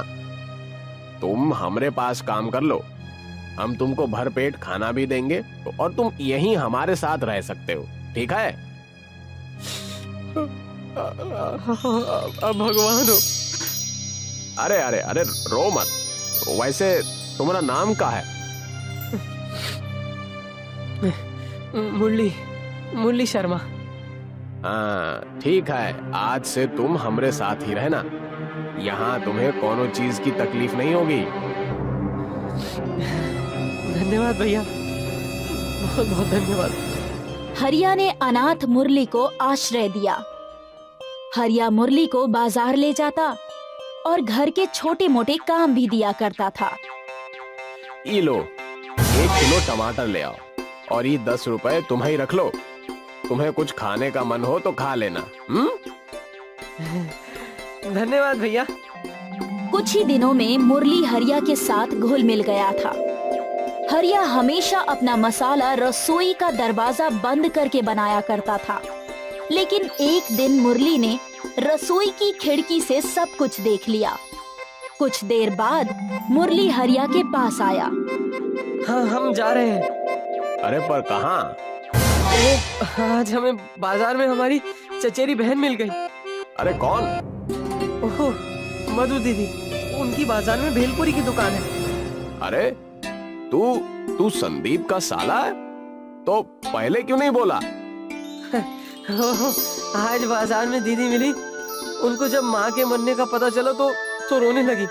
तुम हमरे पास काम कर लो, हम तुमको भरपेट खाना भी देंगे और तुम यहीं हमारे साथ रह सकते हो, ठीक है? अब भगवान हो। अरे अरे अरे रो मत। वैसे तुम्हारा नाम क्या है? मुरली, मुरली शर्मा। हाँ ठीक है, आज से तुम हमरे साथ ही रहना। यहाँ तुम्हें कोनो चीज की तकलीफ नहीं होगी। धन्यवाद भैया, बहुत बहुत धन्यवाद। हरिया ने अनाथ मुरली को आश्रय दिया। हरिया मुरली को बाजार ले जाता और घर के छोटे मोटे काम भी दिया करता था। ये लो, 1 किलो टमाटर ले आओ और ये 10 रुपए तुम्हें ही रख लो। तुम्हें कुछ खाने का मन हो तो खा लेना। धन्यवाद भैया। कुछ ही दिनों में मुरली हरिया के साथ घुल मिल गया था। हरिया हमेशा अपना मसाला रसोई का दरवाजा बंद करके बनाया करता था, लेकिन एक दिन मुरली ने रसोई की खिड़की से सब कुछ देख लिया। कुछ देर बाद मुरली हरिया के पास आया। हाँ, हम जा रहे हैं। अरे पर कहाँ? आज हमें बाजार में हमारी चचेरी बहन मिल गई। अरे कौन? ओहो, मधु दीदी। उनकी बाजार में भेलपुरी की दुकान है। अरे तू संदीप का साला है? तो पहले क्यों नहीं बोला? ओहो, आज बाजार में दीदी मिली। उनको जब माँ के मरने का पता चला तो रोने लगी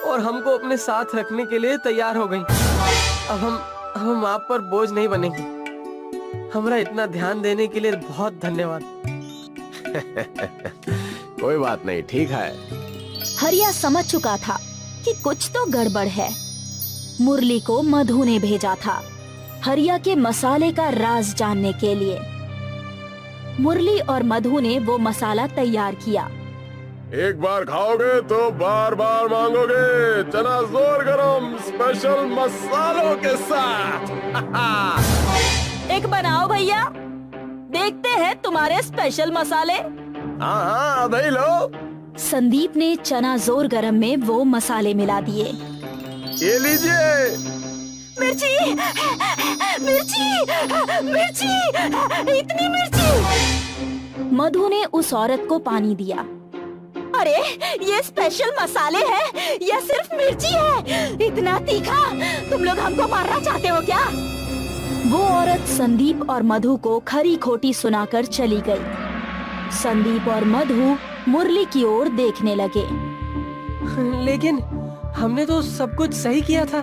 और हमको अपने साथ रखने के लिए तैयार हो गई। अब हम आप पर बोझ नहीं बनेंगे। हमारा इतना ध्यान देने के लिए बहुत धन्यवाद। कोई बात नहीं, ठीक है। हरिया समझ चुका था कि कुछ तो गड़बड़ है। मुरली को मधु ने भेजा था हरिया के मसाले का राज जानने के लिए। मुरली और मधु ने वो मसाला तैयार किया। एक बार खाओगे तो बार बार मांगोगे। चना जोर गरम स्पेशल मसालों के साथ। एक बनाओ भैया, देखते हैं तुम्हारे स्पेशल मसाले। हाँ हाँ, अभी लो। संदीप ने चना जोर गरम में वो मसाले मिला दिए। ये लीजिए। मिर्ची, मिर्ची, मिर्ची, इतनी मिर्ची। मधु ने उस औरत को पानी दिया। अरे ये स्पेशल मसाले हैं या सिर्फ मिर्ची है? इतना तीखा? तुम लोग हमको मारना चाहते हो क्या? वो औरत संदीप और मधु को खरी खोटी सुनाकर चली गई। संदीप और मधु मुरली की ओर देखने लगे। लेकिन हमने तो सब कुछ सही किया था।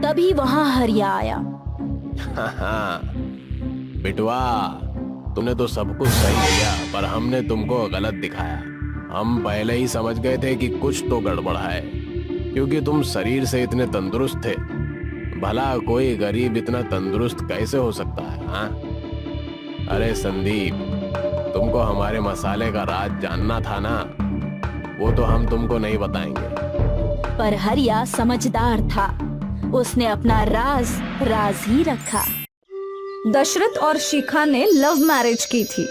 तभी वहाँ हरिया आया। बिटवा, तूने तो सब कुछ सही किया, पर हमने तुमको गलत दिखाया। हम पहले ही समझ गए थे कि कुछ तो गड़बड़ है, क्योंकि तुम शरीर से इतने तंदुरुस्त थे। भला कोई गरीब इतना तंदुरुस्त कैसे हो सकता है? हाँ? अरे संदीप, तुमको हमारे मसाले का राज जानना था ना, वो तो हम तुमको नहीं बताएंगे। पर हरिया समझदार था, उसने अपना राज ही रखा। दशरथ और शिखा ने लव मैरिज की थी।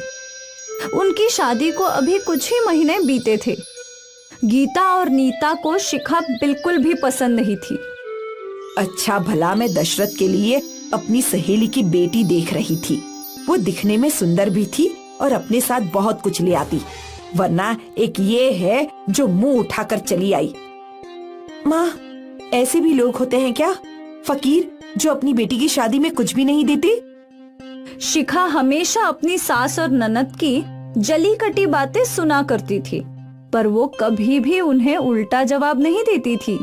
उनकी शादी को अभी कुछ ही महीने बीते थे। गीता और नीता को शिखा बिल्कुल भी पसंद नहीं थी। अच्छा भला मैं दशरथ के लिए अपनी सहेली की बेटी देख रही थी। वो दिखने में सुंदर भी थी और अपने साथ बहुत कुछ ले आती, वरना एक ये है जो मुंह उठाकर चली आई। माँ, ऐसे भी लोग होते हैं क्या, फकीर, जो अपनी बेटी की शादी में कुछ भी नहीं देते? शिखा हमेशा अपनी सास और ननद की जली कटी बातें सुना करती थी, पर वो कभी भी उन्हें उल्टा जवाब नहीं देती थी।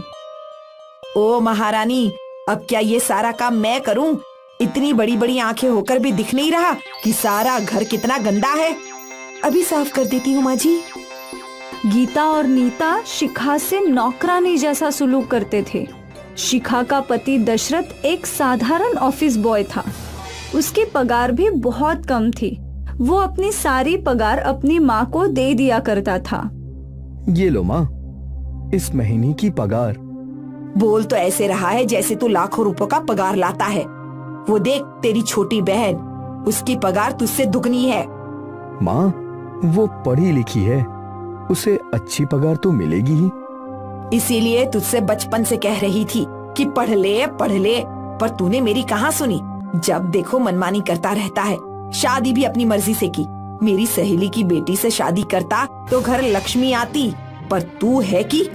ओ महारानी, अब क्या ये सारा काम मैं करूं? इतनी बड़ी बड़ी आंखें होकर भी दिख नहीं रहा कि सारा घर कितना गंदा है? अभी साफ कर देती हूँ माँ जी। गीता और नीता शिखा से नौकरानी जैसा सुलूक करते थे। शिखा का पति दशरथ एक साधारण ऑफिस बॉय था। उसकी पगार भी बहुत कम थी। वो अपनी सारी पगार अपनी माँ को दे दिया करता था। ये लो माँ, इस महीने की पगार। बोल तो ऐसे रहा है जैसे तू लाखों रुपयों का पगार लाता है। वो देख तेरी छोटी बहन, उसकी पगार तुझसे दुगनी है। माँ, वो पढ़ी लिखी है, उसे अच्छी पगार तो मिलेगी ही। इसीलिए तुझसे बचपन से कह रही थी कि पढ़ ले, पर तूने मेरी कहाँ सुनी। जब देखो मनमानी करता रहता है। शादी भी अपनी मर्जी से की। मेरी सहेली की बेटी से शादी करता तो घर लक्ष्मी आती, पर तू है कि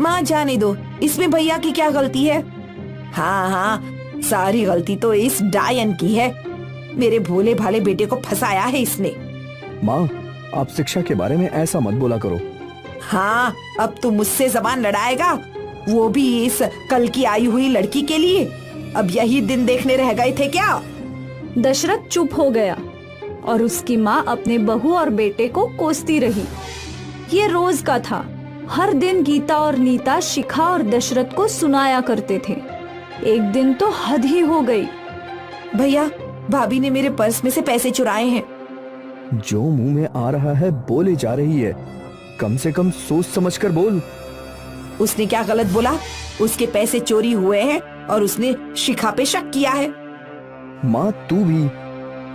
माँ जाने दो, इसमें भैया की क्या गलती है। हाँ, सारी गलती तो इस डायन की है। मेरे भोले भाले बेटे को फंसाया है इसने। माँ, आप शिक्षा के बारे में ऐसा मत बोला करो। हाँ, अब तू मुझसे जबान लड़ाएगा, वो भी इस कल की आई हुई लड़की के लिए। अब यही दिन देखने रह गए थे क्या? दशरथ चुप हो गया और उसकी माँ अपने बहू और बेटे को कोसती रही। ये रोज का था। हर दिन गीता और नीता शिखा और दशरथ को सुनाया करते थे। एक दिन तो हद ही हो गई। भैया, भाभी ने मेरे पर्स में से पैसे चुराए हैं। जो मुंह में आ रहा है बोले जा रही है। कम से कम सोच समझ कर बोल। उसने क्या गलत बोला? उसके पैसे चोरी हुए हैं और उसने शिखा पे शक किया है। माँ, तू भी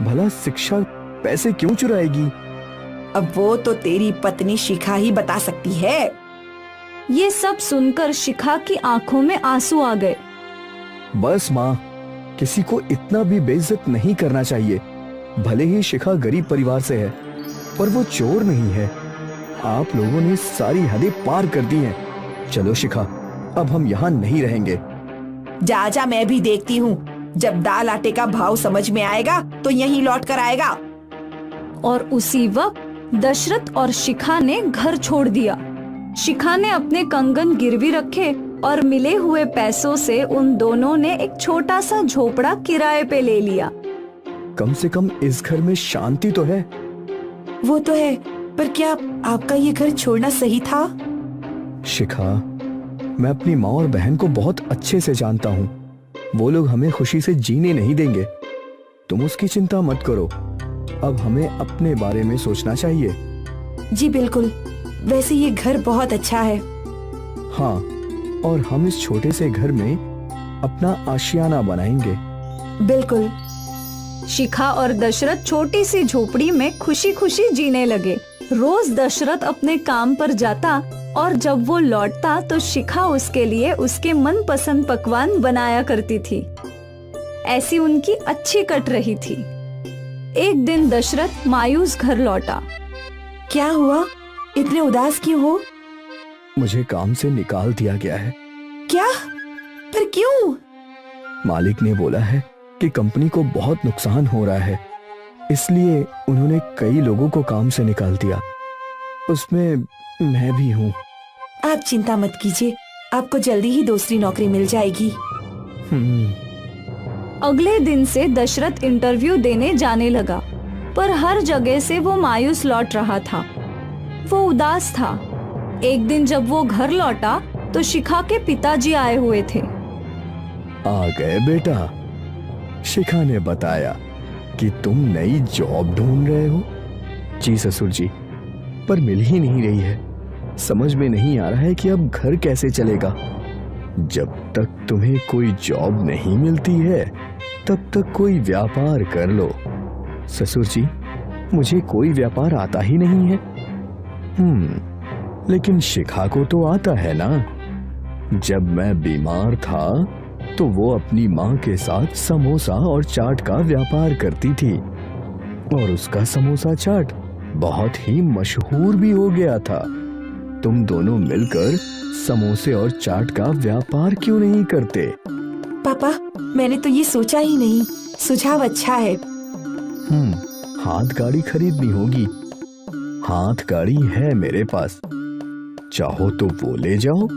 भला शिक्षा पैसे क्यों चुराएगी? अब वो तो तेरी पत्नी शिखा ही बता सकती है। ये सब सुनकर शिखा की आंखों में आंसू आ गए। बस माँ, किसी को इतना भी बेइज्जत नहीं करना चाहिए। भले ही शिखा गरीब परिवार से है, पर वो चोर नहीं है। आप लोगों ने सारी हदें पार कर दी हैं। चलो शिखा, अब हम यहाँ नहीं रहेंगे। जा, मैं भी देखती हूँ। जब दाल आटे का भाव समझ में आएगा तो यहीं लौट कर आएगा। और उसी वक्त दशरथ और शिखा ने घर छोड़ दिया। शिखा ने अपने कंगन गिरवी रखे और मिले हुए पैसों से उन दोनों ने एक छोटा सा झोपड़ा किराए पे ले लिया। कम से कम इस घर में शांति तो है। वो तो है, पर क्या आपका ये घर छोड़ना सही था? शिखा, मैं अपनी माँ और बहन को बहुत अच्छे से जानता हूँ। वो लोग हमें खुशी से जीने नहीं देंगे। तुम उसकी चिंता मत करो। अब हमें अपने बारे में सोचना चाहिए। जी बिल्कुल। वैसे ये घर बहुत अच्छा है। हाँ, और हम इस छोटे से घर में अपना आशियाना बनाएंगे। बिल्कुल। शिखा और दशरथ छोटी सी झोपड़ी में खुशी खुशी जीने लगे। रोज दशरथ अपने काम पर जाता और जब वो लौटता तो शिखा उसके लिए उसके मनपसंद पकवान बनाया करती थी। ऐसी उनकी अच्छी कट रही थी। एक दिन दशरथ मायूस घर लौटा। क्या हुआ? इतने उदास क्यों हो? मुझे काम से निकाल दिया गया है। क्या? पर क्यों? मालिक ने बोला है कि कंपनी को बहुत नुकसान हो रहा है, इसलिए उन्होंने कई लोगों को काम से निकाल दिया। उसमें मैं भी हूँ। आप चिंता मत कीजिए, आपको जल्दी ही दूसरी नौकरी मिल जाएगी। अगले दिन से दशरथ इंटरव्यू देने जाने लगा, पर हर जगह से वो मायूस लौट रहा था। वो उदास था। एक दिन जब वो घर लौटा तो शिखा के पिताजी आए हुए थे। आ गए बेटा। शिखा ने बताया कि तुम नई जॉब ढूंढ रहे हो। जी ससुर जी, पर मिल ही नहीं रही है। समझ में नहीं आ रहा है कि अब घर कैसे चलेगा। जब तक तुम्हें कोई जॉब नहीं मिलती है तब तक कोई व्यापार कर लो। ससुर जी, मुझे कोई व्यापार आता ही नहीं है। लेकिन शिखा को तो आता है ना। जब मैं बीमार था तो वो अपनी माँ के साथ समोसा और चाट का व्यापार करती थी और उसका समोसा चाट बहुत ही मशहूर भी हो गया था। तुम दोनों मिलकर समोसे और चाट का व्यापार क्यों नहीं करते? पापा, मैंने तो ये सोचा ही नहीं। सुझाव अच्छा है। हाथ गाड़ी खरीदनी होगी। हाथ गाड़ी है मेरे पास, चाहो तो वो ले जाओ।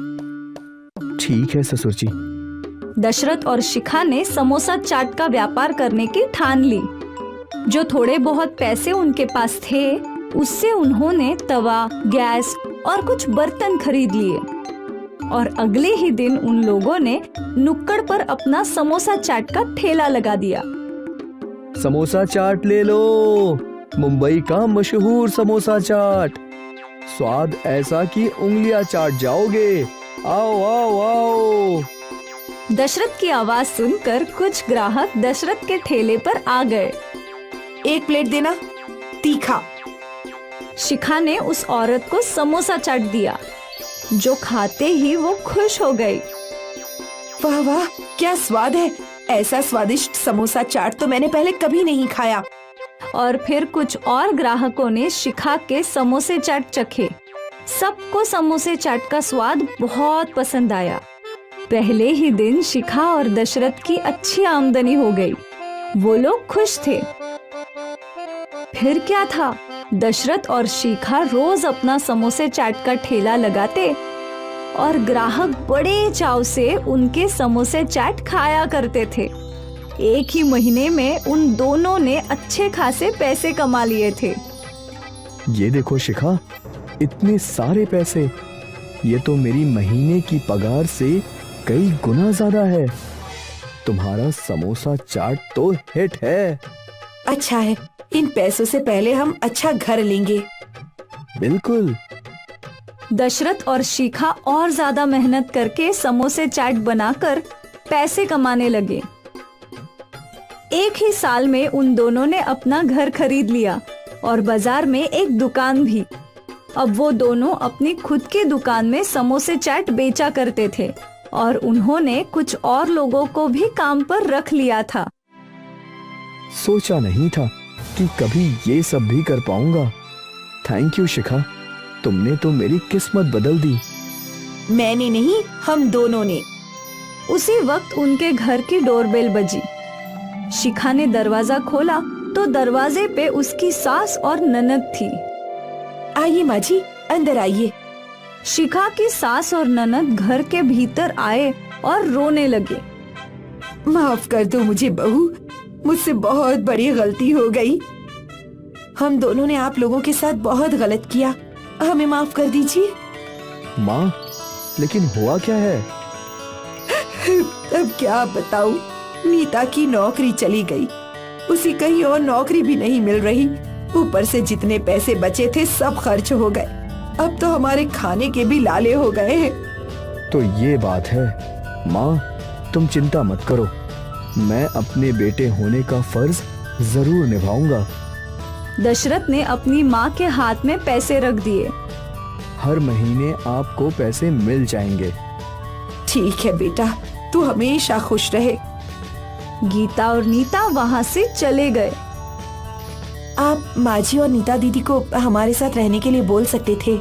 ठीक है ससुर जी। दशरथ और शिखा ने समोसा चाट का व्यापार करने की ठान ली। जो थोड़े बहुत पैसे उनके पास थे उससे उन्होंने तवा, गैस और कुछ बर्तन खरीद लिए और अगले ही दिन उन लोगों ने नुक्कड़ पर अपना समोसा चाट का ठेला लगा दिया। समोसा चाट ले लो, मुंबई का मशहूर समोसा चाट। स्वाद ऐसा कि उंगलियां चाट जाओगे। आओ आओ आओ। दशरथ की आवाज सुनकर कुछ ग्राहक दशरथ के ठेले पर आ गए। एक प्लेट देना, तीखा। शिखा ने उस औरत को समोसा चाट दिया, जो खाते ही वो खुश हो गई। वाह वाह, क्या स्वाद है। ऐसा स्वादिष्ट समोसा चाट तो मैंने पहले कभी नहीं खाया। और फिर कुछ और ग्राहकों ने शिखा के समोसे चाट चखे। सबको समोसे चाट का स्वाद बहुत पसंद आया। पहले ही दिन शिखा और दशरथ की अच्छी आमदनी हो गई। वो लोग खुश थे। फिर क्या था, दशरथ और शिखा रोज अपना समोसे चाट का ठेला लगाते और ग्राहक बड़े चाव से उनके समोसे चाट खाया करते थे। एक ही महीने में उन दोनों ने अच्छे खासे पैसे कमा लिए थे। ये देखो शिखा, इतने सारे पैसे, ये तो मेरी महीने की पगार से कई गुना ज्यादा है। तुम्हारा समोसा चाट तो हिट है। अच्छा है, इन पैसों से पहले हम अच्छा घर लेंगे। बिल्कुल। दशरथ और शिखा और ज्यादा मेहनत करके समोसे चाट बनाकर पैसे कमाने लगे। एक ही साल में उन दोनों ने अपना घर खरीद लिया और बाजार में एक दुकान भी। अब वो दोनों अपनी खुद की दुकान में समोसे चाट बेचा करते थे और उन्होंने कुछ और लोगों को भी काम पर रख लिया था। सोचा नहीं था कि कभी ये सब भी कर पाऊंगा। थैंक यू शिखा, तुमने तो मेरी किस्मत बदल दी। मैंने नहीं, हम दोनों ने। उसी वक्त उनके घर की डोरबेल बजी। शिखा ने दरवाजा खोला तो दरवाजे पे उसकी सास और ननद थी। आइए माँ जी, अंदर आइए। शिखा की सास और ननद घर के भीतर आए और रोने लगे। माफ कर दो मुझे बहू, मुझसे बहुत बड़ी गलती हो गई। हम दोनों ने आप लोगों के साथ बहुत गलत किया, हमें माफ कर दीजिए। माँ, लेकिन हुआ क्या है? अब क्या बताऊं, नीता की नौकरी चली गई। उसी कहीं और नौकरी भी नहीं मिल रही। ऊपर से जितने पैसे बचे थे सब खर्च हो गए। अब तो हमारे खाने के भी लाले हो गए हैं। तो ये बात है। माँ, तुम चिंता मत करो, मैं अपने बेटे होने का फर्ज जरूर निभाऊंगा। दशरथ ने अपनी माँ के हाथ में पैसे रख दिए। हर महीने आपको पैसे मिल जाएंगे। ठीक है बेटा, तू हमेशा खुश रहे। गीता और नीता वहाँ से चले गए। आप माजी और नीता दीदी को हमारे साथ रहने के लिए बोल सकते थे।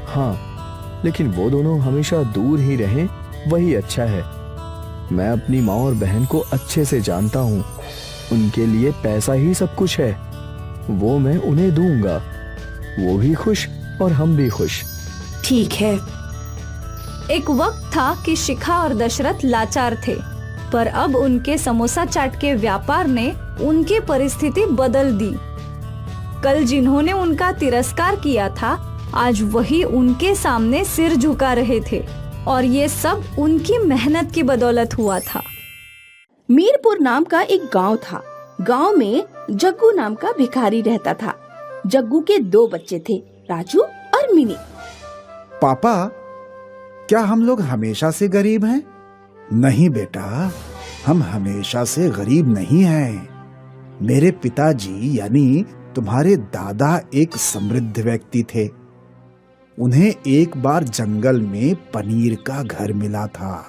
हाँ, लेकिन वो दोनों हमेशा दूर ही रहें, वही अच्छा है। मैं अपनी माँ और बहन को अच्छे से जानता हूँ। उनके लिए पैसा ही सब कुछ है। वो मैं उन्हें दूंगा। वो भी खुश और हम भी खुश। ठीक है। एक वक्त था कि शिखा और दशरथ लाचार थे, पर अब उनके समोसा चाट के व्यापार ने उनकी परिस्थिति बदल दी। कल जिन्होंने उनका तिरस्कार किया था, आज वही उनके सामने सिर झुका रहे थे और ये सब उनकी मेहनत की बदौलत हुआ था। मीरपुर नाम का एक गांव था। गांव में जग्गू नाम का भिखारी रहता था। जग्गू के 2 बच्चे थे, राजू और मिनी। पापा, क्या हम लोग हमेशा से गरीब हैं? नहीं बेटा, हम हमेशा से गरीब नहीं हैं। मेरे पिताजी यानी तुम्हारे दादा एक समृद्ध व्यक्ति थे। उन्हें एक बार जंगल में पनीर का घर मिला था।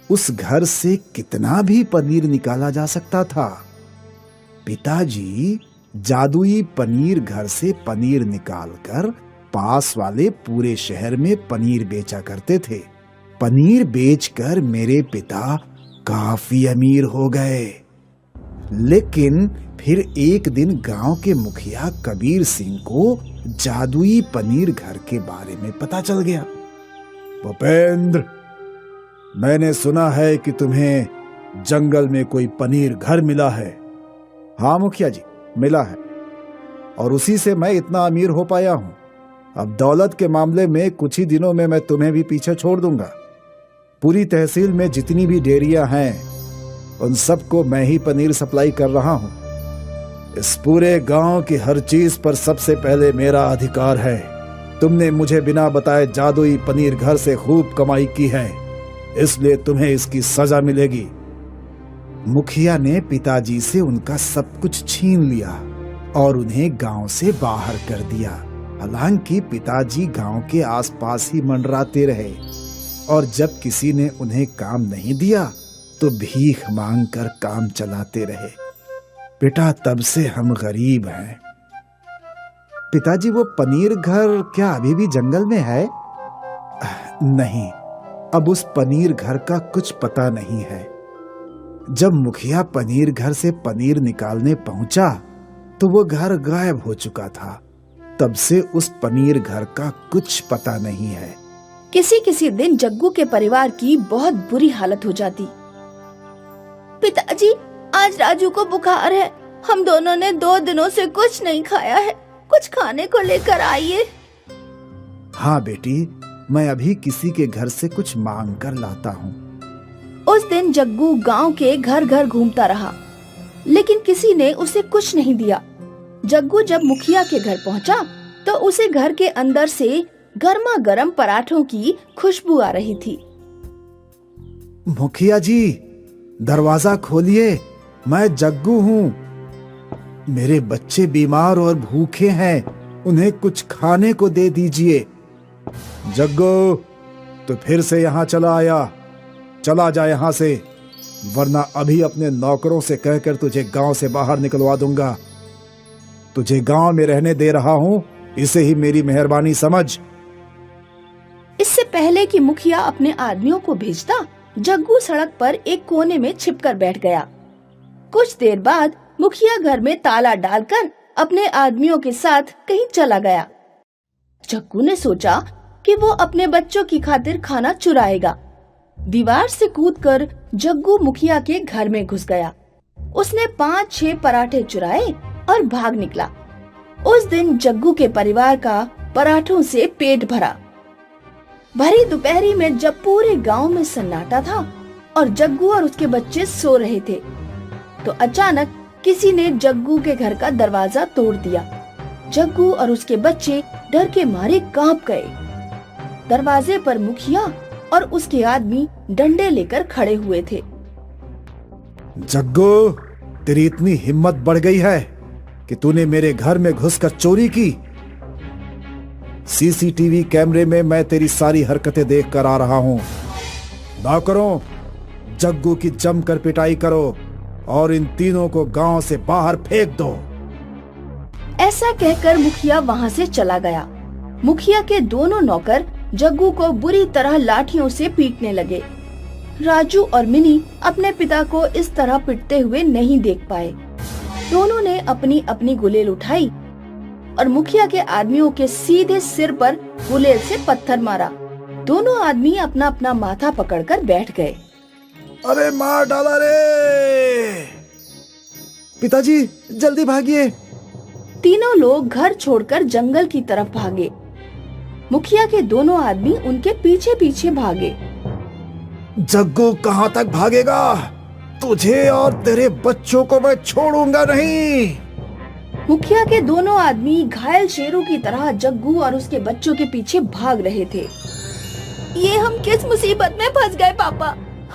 उस घर से कितना भी पनीर निकाला जा सकता था। पिताजी जादुई पनीर घर से पनीर निकालकर पास वाले पूरे शहर में पनीर बेचा करते थे। पनीर बेचकर मेरे पिता काफी अमीर हो गए। लेकिन फिर एक दिन गांव के मुखिया कबीर सिंह को जादुई पनीर घर के बारे में पता चल गया। भूपेंद्र, मैंने सुना है कि तुम्हें जंगल में कोई पनीर घर मिला है। हाँ मुखिया जी, मिला है, और उसी से मैं इतना अमीर हो पाया हूं। अब दौलत के मामले में कुछ ही दिनों में मैं तुम्हें भी पीछे छोड़ दूंगा। पूरी तहसील में जितनी भी डेयरियां हैं उन सबको मैं ही पनीर सप्लाई कर रहा हूं। इस पूरे गांव की हर चीज पर सबसे पहले मेरा अधिकार है। तुमने मुझे बिना बताए जादुई पनीर घर से खूब कमाई की है, इसलिए तुम्हें इसकी सजा मिलेगी। मुखिया ने पिताजी से उनका सब कुछ छीन लिया और उन्हें गांव से बाहर कर दिया। हालांकि पिताजी गांव के आसपास ही मंडराते रहे। और जब किसी ने उन्हें काम नहीं दिया तो भीख मांगकर काम चलाते रहे। बेटा, तब से हम गरीब हैं। पिताजी, वो पनीर घर क्या अभी भी जंगल में है? नहीं, अब उस पनीर घर का कुछ पता नहीं है। जब मुखिया पनीर घर से पनीर निकालने पहुंचा तो वो घर गायब हो चुका था। तब से उस पनीर घर का कुछ पता नहीं है। किसी किसी दिन जग्गू के परिवार की बहुत बुरी हालत हो जाती। पिताजी, आज राजू को बुखार है। हम दोनों ने 2 दिनों से कुछ नहीं खाया है। कुछ खाने को लेकर आइए। हाँ बेटी, मैं अभी किसी के घर से कुछ मांग कर लाता हूँ। उस दिन जग्गू गांव के घर घर घूमता रहा, लेकिन किसी ने उसे कुछ नहीं दिया। जग्गू जब मुखिया के घर पहुंचा तो उसे घर के अंदर से गर्मा गर्म पराठों की खुशबू आ रही थी। मुखिया जी, दरवाजा खोलिए, मैं जग्गू हूँ। मेरे बच्चे बीमार और भूखे हैं, उन्हें कुछ खाने को दे दीजिए। जग्गू, तो फिर से यहाँ चला आया? चला जा यहाँ से, वरना अभी अपने नौकरों से कहकर तुझे गांव से बाहर निकलवा दूंगा। तुझे गांव में रहने दे रहा हूँ, इसे ही मेरी मेहरबानी समझ। इससे पहले कि मुखिया अपने आदमियों को भेजता, जग्गू सड़क पर एक कोने में छिपकर बैठ गया। कुछ देर बाद मुखिया घर में ताला डालकर अपने आदमियों के साथ कहीं चला गया। जग्गू ने सोचा कि वो अपने बच्चों की खातिर खाना चुराएगा। दीवार से कूदकर जग्गू मुखिया के घर में घुस गया। उसने 5-6 पराठे चुराए और भाग निकला। उस दिन जग्गू के परिवार का पराठों से पेट भरा। भरी दोपहरी में जब पूरे गांव में सन्नाटा था और जग्गू और उसके बच्चे सो रहे थे, तो अचानक किसी ने जग्गू के घर का दरवाजा तोड़ दिया। जग्गू और उसके बच्चे डर के मारे कांप गए। दरवाजे पर मुखिया और उसके आदमी डंडे लेकर खड़े हुए थे। जग्गू, तेरी इतनी हिम्मत बढ़ गई है कि तूने मेरे घर में घुसकर चोरी की। सीसीटीवी कैमरे में मैं तेरी सारी हरकतें देख कर आ रहा हूं। नौकरों, जग्गू की जमकर पिटाई करो और इन तीनों को गांव से बाहर फेंक दो। ऐसा कहकर मुखिया वहां से चला गया। मुखिया के दोनों नौकर जग्गू को बुरी तरह लाठियों से पीटने लगे। राजू और मिनी अपने पिता को इस तरह पिटते हुए नहीं देख पाए। दोनों ने अपनी अपनी गुलेल उठाई और मुखिया के आदमियों के सीधे सिर पर गुलेल से पत्थर मारा। दोनों आदमी अपना अपना माथा पकड़कर बैठ गए। अरे मार डाला रे! पिताजी, जल्दी भागिए! तीनों लोग घर छोड़कर जंगल की तरफ भागे। मुखिया के दोनों आदमी उनके पीछे पीछे भागे। जग्गू कहाँ तक भागेगा? तुझे और तेरे बच्चों को मैं छोड़ूंगा नहीं। मुखिया के दोनों आदमी घायल शेरों की तरह जग्गू और उसके बच्चों के पीछे भाग रहे थे। ये हम किस मुसीबत में फंस गए पापा,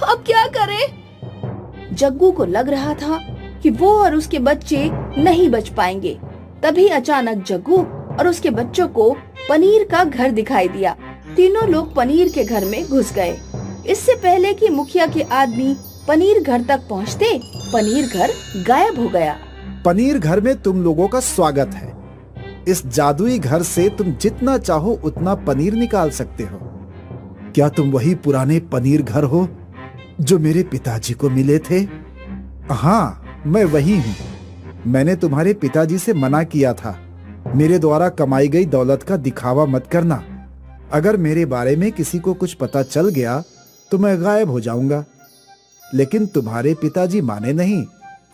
अब क्या करें? जग्गू को लग रहा था कि वो और उसके बच्चे नहीं बच पाएंगे। तभी अचानक जग्गू और उसके बच्चों को पनीर का घर दिखाई दिया। तीनों लोग पनीर के घर में घुस गए। इससे पहले कि मुखिया के आदमी पनीर घर तक पहुंचते, पनीर घर गायब हो गया। पनीर घर में तुम लोगों का स्वागत है। इस जादुई घर से तुम जितना चाहो उतना पनीर निकाल सकते हो। क्या तुम वही पुराने पनीर घर हो जो मेरे पिताजी को मिले थे? हाँ, मैं वही हूँ। मैंने तुम्हारे पिताजी से मना किया था, मेरे द्वारा कमाई गई दौलत का दिखावा मत करना। अगर मेरे बारे में किसी को कुछ पता चल गया तो मैं गायब हो जाऊंगा। लेकिन तुम्हारे पिताजी माने नहीं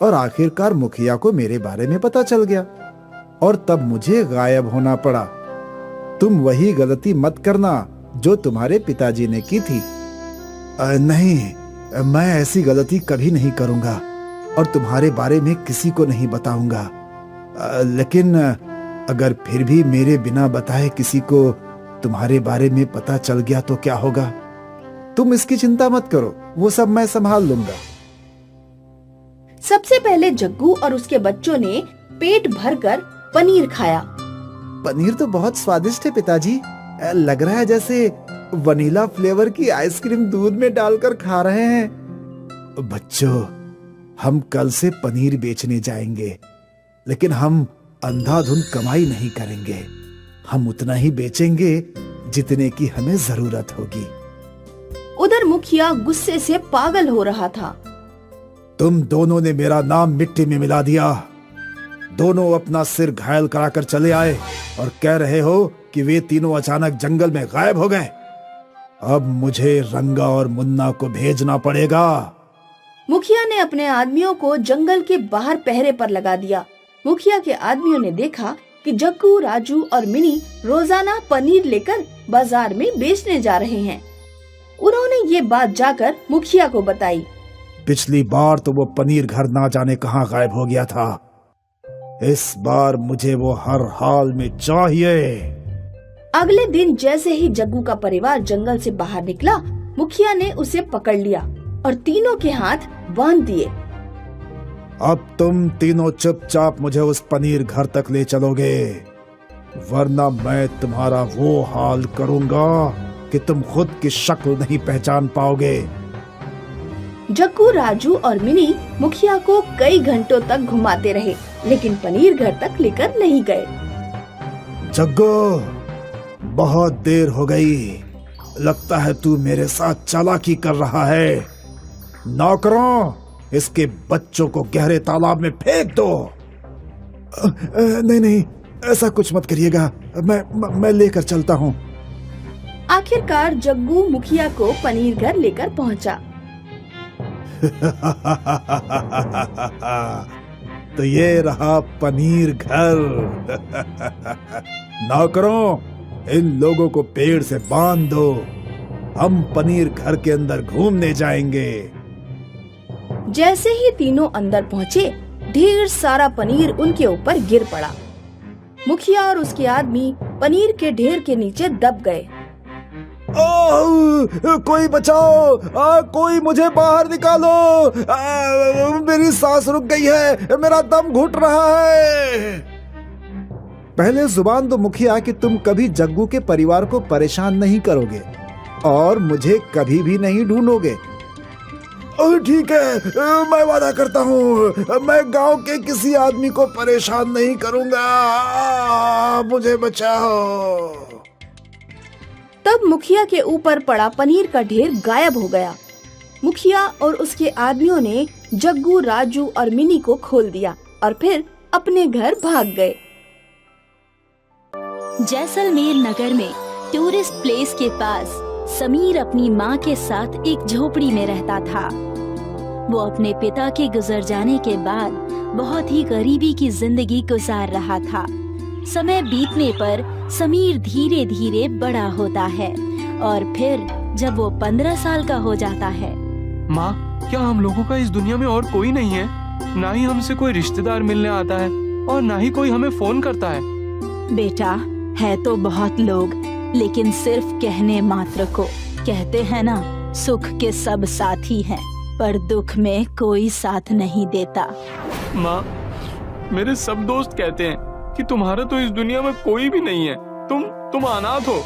और आखिरकार मुखिया को मेरे बारे में पता चल गया और तब मुझे गायब होना पड़ा। तुम वही गलती मत करना जो तुम्हारे पिताजी ने की थी। नहीं, मैं ऐसी गलती कभी नहीं करूंगा और तुम्हारे बारे में किसी को नहीं बताऊंगा। लेकिन अगर फिर भी मेरे बिना बताए किसी को तुम्हारे बारे में पता चल गया तो क्या होगा? तुम इसकी चिंता मत करो, वो सब मैं संभाल लूंगा। सबसे पहले जग्गू और उसके बच्चों ने पेट भरकर पनीर खाया। पनीर तो बहुत स्वादिष्ट है पिताजी। लग रहा है जैसे वनीला फ्लेवर की आइसक्रीम दूध में डालकर खा रहे हैं। बच्चों, हम कल से पनीर बेचने जाएंगे, लेकिन हम अंधाधुंध कमाई नहीं करेंगे। हम उतना ही बेचेंगे जितने की हमें जरूरत होगी। उधर मुखिया गुस्से से पागल हो रहा था। तुम दोनों ने मेरा नाम मिट्टी में मिला दिया। दोनों अपना सिर घायल कराकर चले आए और कह रहे हो कि वे तीनों अचानक जंगल में गायब हो गए। अब मुझे रंगा और मुन्ना को भेजना पड़ेगा। मुखिया ने अपने आदमियों को जंगल के बाहर पहरे पर लगा दिया। मुखिया के आदमियों ने देखा कि जग्गू, राजू और मिनी रोजाना पनीर लेकर बाजार में बेचने जा रहे हैं। उन्होंने ये बात जाकर मुखिया को बताई। पिछली बार तो वो पनीर घर ना जाने कहाँ गायब हो गया था। इस बार मुझे वो हर हाल में चाहिए। अगले दिन जैसे ही जग्गू का परिवार जंगल से बाहर निकला, मुखिया ने उसे पकड़ लिया और तीनों के हाथ बांध दिए। अब तुम तीनों चुपचाप मुझे उस पनीर घर तक ले चलोगे, वरना मैं तुम्हारा वो हाल करूंगा कि तुम खुद की शक्ल नहीं पहचान पाओगे। जग्गू, राजू और मिनी मुखिया को कई घंटों तक घुमाते रहे, लेकिन पनीर घर तक लेकर नहीं गए। जग्गू, बहुत देर हो गई। लगता है तू मेरे साथ चालाकी कर रहा है। नौकरों, इसके बच्चों को गहरे तालाब में फेंक दो। नहीं नहीं, ऐसा कुछ मत करिएगा। मैं लेकर चलता हूँ। आखिरकार जग्गू मुखिया को पनीर घर लेकर पहुँचा। तो ये रहा पनीर घर। नौकरों, इन लोगों को पेड़ से बांध दो। हम पनीर घर के अंदर घूमने जाएंगे। जैसे ही तीनों अंदर पहुँचे, ढेर सारा पनीर उनके ऊपर गिर पड़ा। मुखिया और उसके आदमी पनीर के ढेर के नीचे दब गए। कोई बचाओ! कोई मुझे बाहर निकालो! मेरी सांस रुक गई है, मेरा दम घुट रहा है। पहले जुबान दो मुखिया कि तुम कभी जग्गू के परिवार को परेशान नहीं करोगे और मुझे कभी भी नहीं ढूंढोगे। ठीक है, मैं वादा करता हूँ, मैं गांव के किसी आदमी को परेशान नहीं करूंगा। मुझे बचाओ। तब मुखिया के ऊपर पड़ा पनीर का ढेर गायब हो गया। मुखिया और उसके आदमियों ने जग्गू, राजू और मिनी को खोल दिया और फिर अपने घर भाग गए। जैसलमेर नगर में टूरिस्ट प्लेस के पास समीर अपनी माँ के साथ एक झोपड़ी में रहता था। वो अपने पिता के गुजर जाने के बाद बहुत ही गरीबी की जिंदगी गुजार रहा था। समय बीतने पर समीर धीरे धीरे बड़ा होता है और फिर जब वो 15 साल का हो जाता है। माँ, क्या हम लोगों का इस दुनिया में और कोई नहीं है? ना ही हमसे कोई रिश्तेदार मिलने आता है और ना ही कोई हमें फोन करता है। बेटा, है तो बहुत लोग, लेकिन सिर्फ कहने मात्र को। कहते हैं ना, सुख के सब साथी हैं, पर दुख में कोई साथ नहीं देता। माँ, मेरे सब दोस्त कहते हैं कि तुम्हारा तो इस दुनिया में कोई भी नहीं है, तुम अनाथ हो।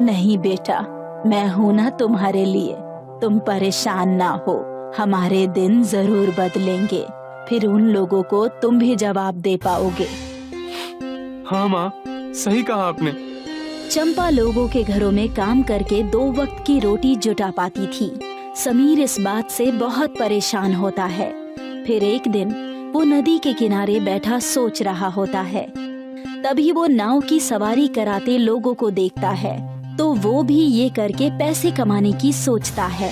नहीं बेटा, मैं हूँ ना तुम्हारे लिए। तुम परेशान ना हो, हमारे दिन जरूर बदलेंगे। फिर उन लोगों को तुम भी जवाब दे पाओगे। हाँ माँ, सही कहा आपने। चंपा लोगों के घरों में काम करके 2 वक्त की रोटी जुटा पाती थी। समीर इस बात से बहुत परेशान होता है। फिर एक दिन वो नदी के किनारे बैठा सोच रहा होता है। तभी वो नाव की सवारी कराते लोगों को देखता है, तो वो भी ये करके पैसे कमाने की सोचता है।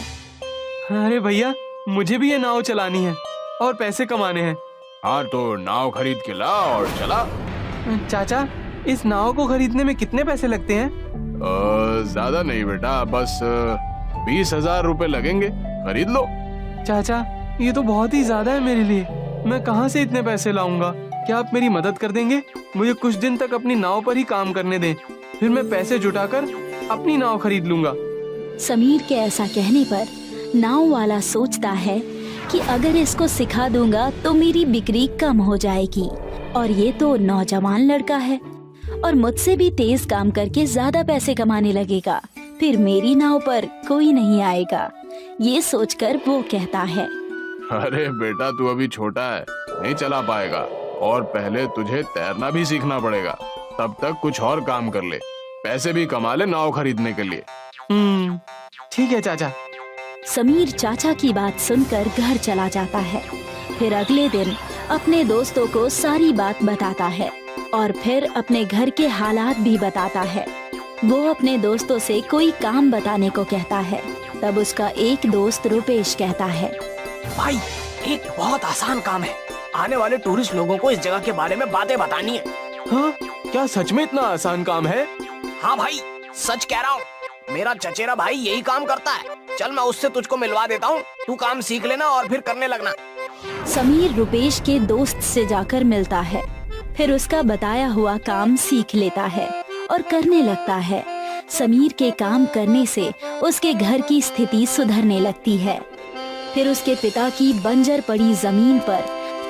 अरे भैया, मुझे भी ये नाव चलानी है और पैसे कमाने हैं। हाँ, तो नाव खरीद के ला और चला। चाचा, इस नाव को खरीदने में कितने पैसे लगते हैं? ज्यादा नहीं बेटा, बस 20,000 रुपए लगेंगे, खरीद लो। चाचा, ये तो बहुत ही ज्यादा है मेरे लिए। मैं कहाँ से इतने पैसे लाऊंगा? क्या आप मेरी मदद कर देंगे? मुझे कुछ दिन तक अपनी नाव पर ही काम करने दें, फिर मैं पैसे जुटाकर अपनी नाव खरीद लूंगा। समीर के ऐसा कहने पर नाव वाला सोचता है कि अगर इसको सिखा दूंगा तो मेरी बिक्री कम हो जाएगी, और ये तो नौजवान लड़का है और मुझसे भी तेज काम करके ज्यादा पैसे कमाने लगेगा। फिर मेरी नाव पर कोई नहीं आएगा। ये सोचकर वो कहता है, अरे बेटा तू अभी छोटा है, नहीं चला पाएगा, और पहले तुझे तैरना भी सीखना पड़ेगा। तब तक कुछ और काम कर ले, पैसे भी कमा ले नाव खरीदने के लिए। ठीक है चाचा। समीर चाचा की बात सुनकर घर चला जाता है। फिर अगले दिन अपने दोस्तों को सारी बात बताता है और फिर अपने घर के हालात भी बताता है। वो अपने दोस्तों से कोई काम बताने को कहता है। तब उसका एक दोस्त रुपेश कहता है, भाई एक बहुत आसान काम है, आने वाले टूरिस्ट लोगों को इस जगह के बारे में बातें बतानी है। हाँ, क्या सच में इतना आसान काम है? हाँ भाई, सच कह रहा हूँ, मेरा चचेरा भाई यही काम करता है। चल मैं उससे तुझको मिलवा देता हूँ, तू काम सीख लेना और फिर करने लगना। समीर रुपेश के दोस्त से जाकर मिलता है, फिर उसका बताया हुआ काम सीख लेता है और करने लगता है। समीर के काम करने से उसके घर की स्थिति सुधरने लगती है। फिर उसके पिता की बंजर पड़ी जमीन पर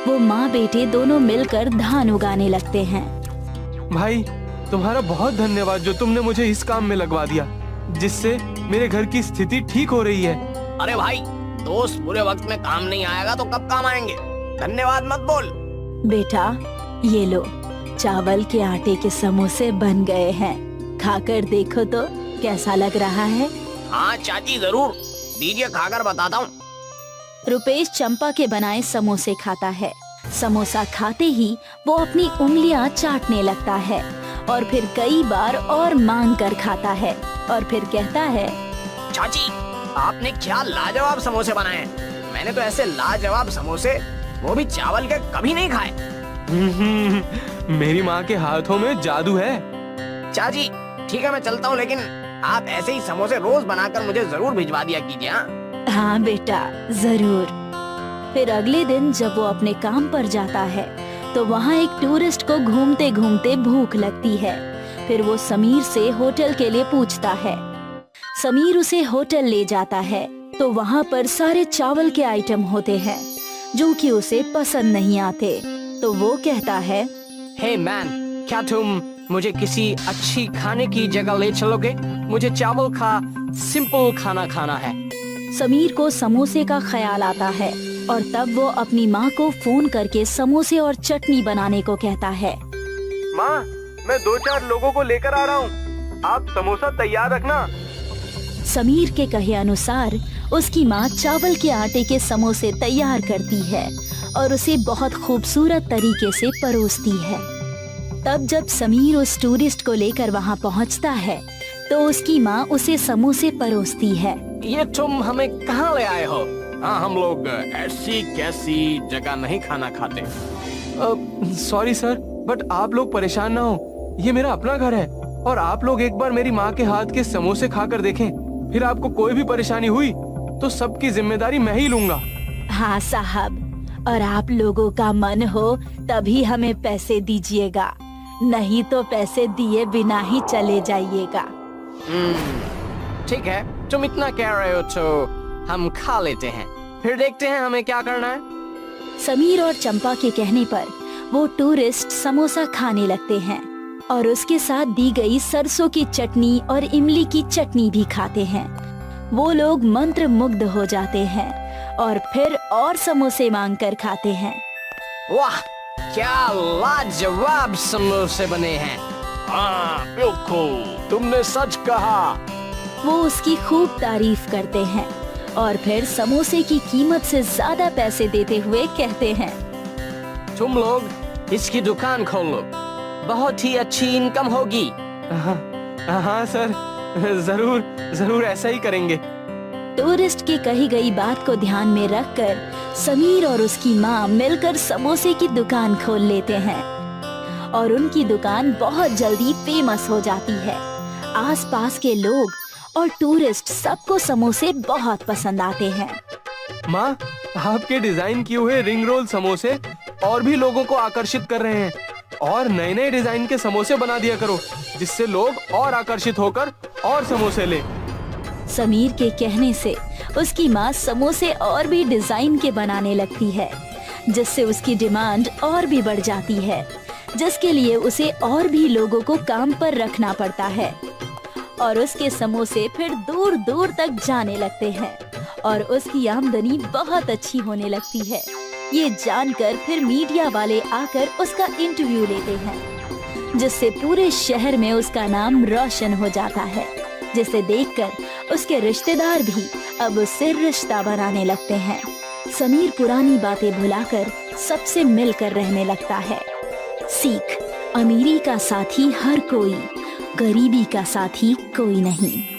वो माँ बेटे दोनों मिलकर धान उगाने लगते हैं। भाई तुम्हारा बहुत धन्यवाद जो तुमने मुझे इस काम में लगवा दिया, जिससे मेरे घर की स्थिति ठीक हो रही है। अरे भाई, दोस्त बुरे वक्त में काम नहीं आएगा तो कब काम आएंगे? धन्यवाद मत बोल। बेटा ये लो, चावल के आटे के समोसे बन गए हैं, खाकर देखो तो कैसा लग रहा है। हाँ चाची जरूर, दीजिए खाकर बताता हूँ। रुपेश चंपा के बनाए समोसे खाता है। समोसा खाते ही वो अपनी उंगलियां चाटने लगता है और फिर कई बार और मांग कर खाता है और फिर कहता है, चाची आपने क्या लाजवाब समोसे बनाए हैं। मैंने तो ऐसे लाजवाब समोसे, वो भी चावल के, कभी नहीं खाए। मेरी माँ के हाथों में जादू है। चाची ठीक है मैं चलता हूँ, लेकिन आप ऐसे ही समोसे रोज बनाकर मुझे जरूर भिजवा दिया कीजिए। हाँ बेटा जरूर। फिर अगले दिन जब वो अपने काम पर जाता है तो वहाँ एक टूरिस्ट को घूमते घूमते भूख लगती है। फिर वो समीर से होटल के लिए पूछता है। समीर उसे होटल ले जाता है तो वहाँ पर सारे चावल के आइटम होते हैं जो कि उसे पसंद नहीं आते। तो वो कहता है, हे मैन, क्या तुम मुझे किसी अच्छी खाने की जगह ले चलोगे? मुझे चावल का सिंपल खाना खाना है। समीर को समोसे का ख्याल आता है और तब वो अपनी माँ को फोन करके समोसे और चटनी बनाने को कहता है। माँ, मैं 2-4 लोगों को लेकर आ रहा हूँ, आप समोसा तैयार रखना। समीर के कहे अनुसार उसकी माँ चावल के आटे के समोसे तैयार करती है और उसे बहुत खूबसूरत तरीके से परोसती है। तब जब समीर उस टूरिस्ट को लेकर वहाँ पहुँचता है तो उसकी माँ उसे समोसे परोसती है। ये तुम हमें कहाँ ले आए हो? हाँ, हम लोग ऐसी कैसी जगह नहीं खाना खाते। सॉरी सर, बट आप लोग परेशान ना हो, ये मेरा अपना घर है और आप लोग एक बार मेरी माँ के हाथ के समोसे खाकर देखें, फिर आपको कोई भी परेशानी हुई तो सबकी जिम्मेदारी मैं ही लूंगा। हाँ साहब, और आप लोगों का मन हो तभी हमें पैसे दीजिएगा, नहीं तो पैसे दिए बिना ही चले जाइएगा। ठीक है, तुम इतना कह रहे हो तो हम खा लेते हैं, फिर देखते हैं हमें क्या करना है। समीर और चंपा के कहने पर वो टूरिस्ट समोसा खाने लगते हैं और उसके साथ दी गई सरसों की चटनी और इमली की चटनी भी खाते हैं। वो लोग मंत्र मुग्ध हो जाते हैं और फिर और समोसे मांग कर खाते हैं। वाह, क्या लाजवाब समोसे बने हैं। हाँ बिल्कुल, तुमने सच कहा। वो उसकी खूब तारीफ करते हैं और फिर समोसे की कीमत से ज्यादा पैसे देते हुए कहते हैं, तुम लोग इसकी दुकान खोलो, बहुत ही अच्छी इनकम होगी। हाँ सर, जरूर ऐसा ही करेंगे। टूरिस्ट की कही गई बात को ध्यान में रखकर समीर और उसकी माँ मिलकर समोसे की दुकान खोल लेते हैं और उनकी दुकान बहुत जल्दी फेमस हो जाती है। आसपास के लोग और टूरिस्ट सबको समोसे बहुत पसंद आते हैं। माँ, आपके डिजाइन किए हुए रिंग रोल समोसे और भी लोगों को आकर्षित कर रहे हैं और नए नए डिजाइन के समोसे बना दिया करो, जिससे लोग और आकर्षित होकर और समोसे ले। समीर के कहने से उसकी माँ समोसे और भी डिजाइन के बनाने लगती है, जिससे उसकी डिमांड और भी बढ़ जाती है, जिसके लिए उसे और भी लोगों को काम पर रखना पड़ता है। और उसके समोसे फिर दूर दूर तक जाने लगते हैं और उसकी आमदनी बहुत अच्छी होने लगती है। ये जानकर फिर मीडिया वाले आकर उसका इंटरव्यू लेते हैं, जिससे पूरे शहर में उसका नाम रोशन हो जाता है, जिसे देखकर उसके रिश्तेदार भी अब उससे रिश्ता बनाने लगते हैं। समीर पुरानी बातें भुलाकर सबसे मिलकर रहने लगता है। सीख, अमीरी का साथी हर कोई, गरीबी का साथी कोई नहीं।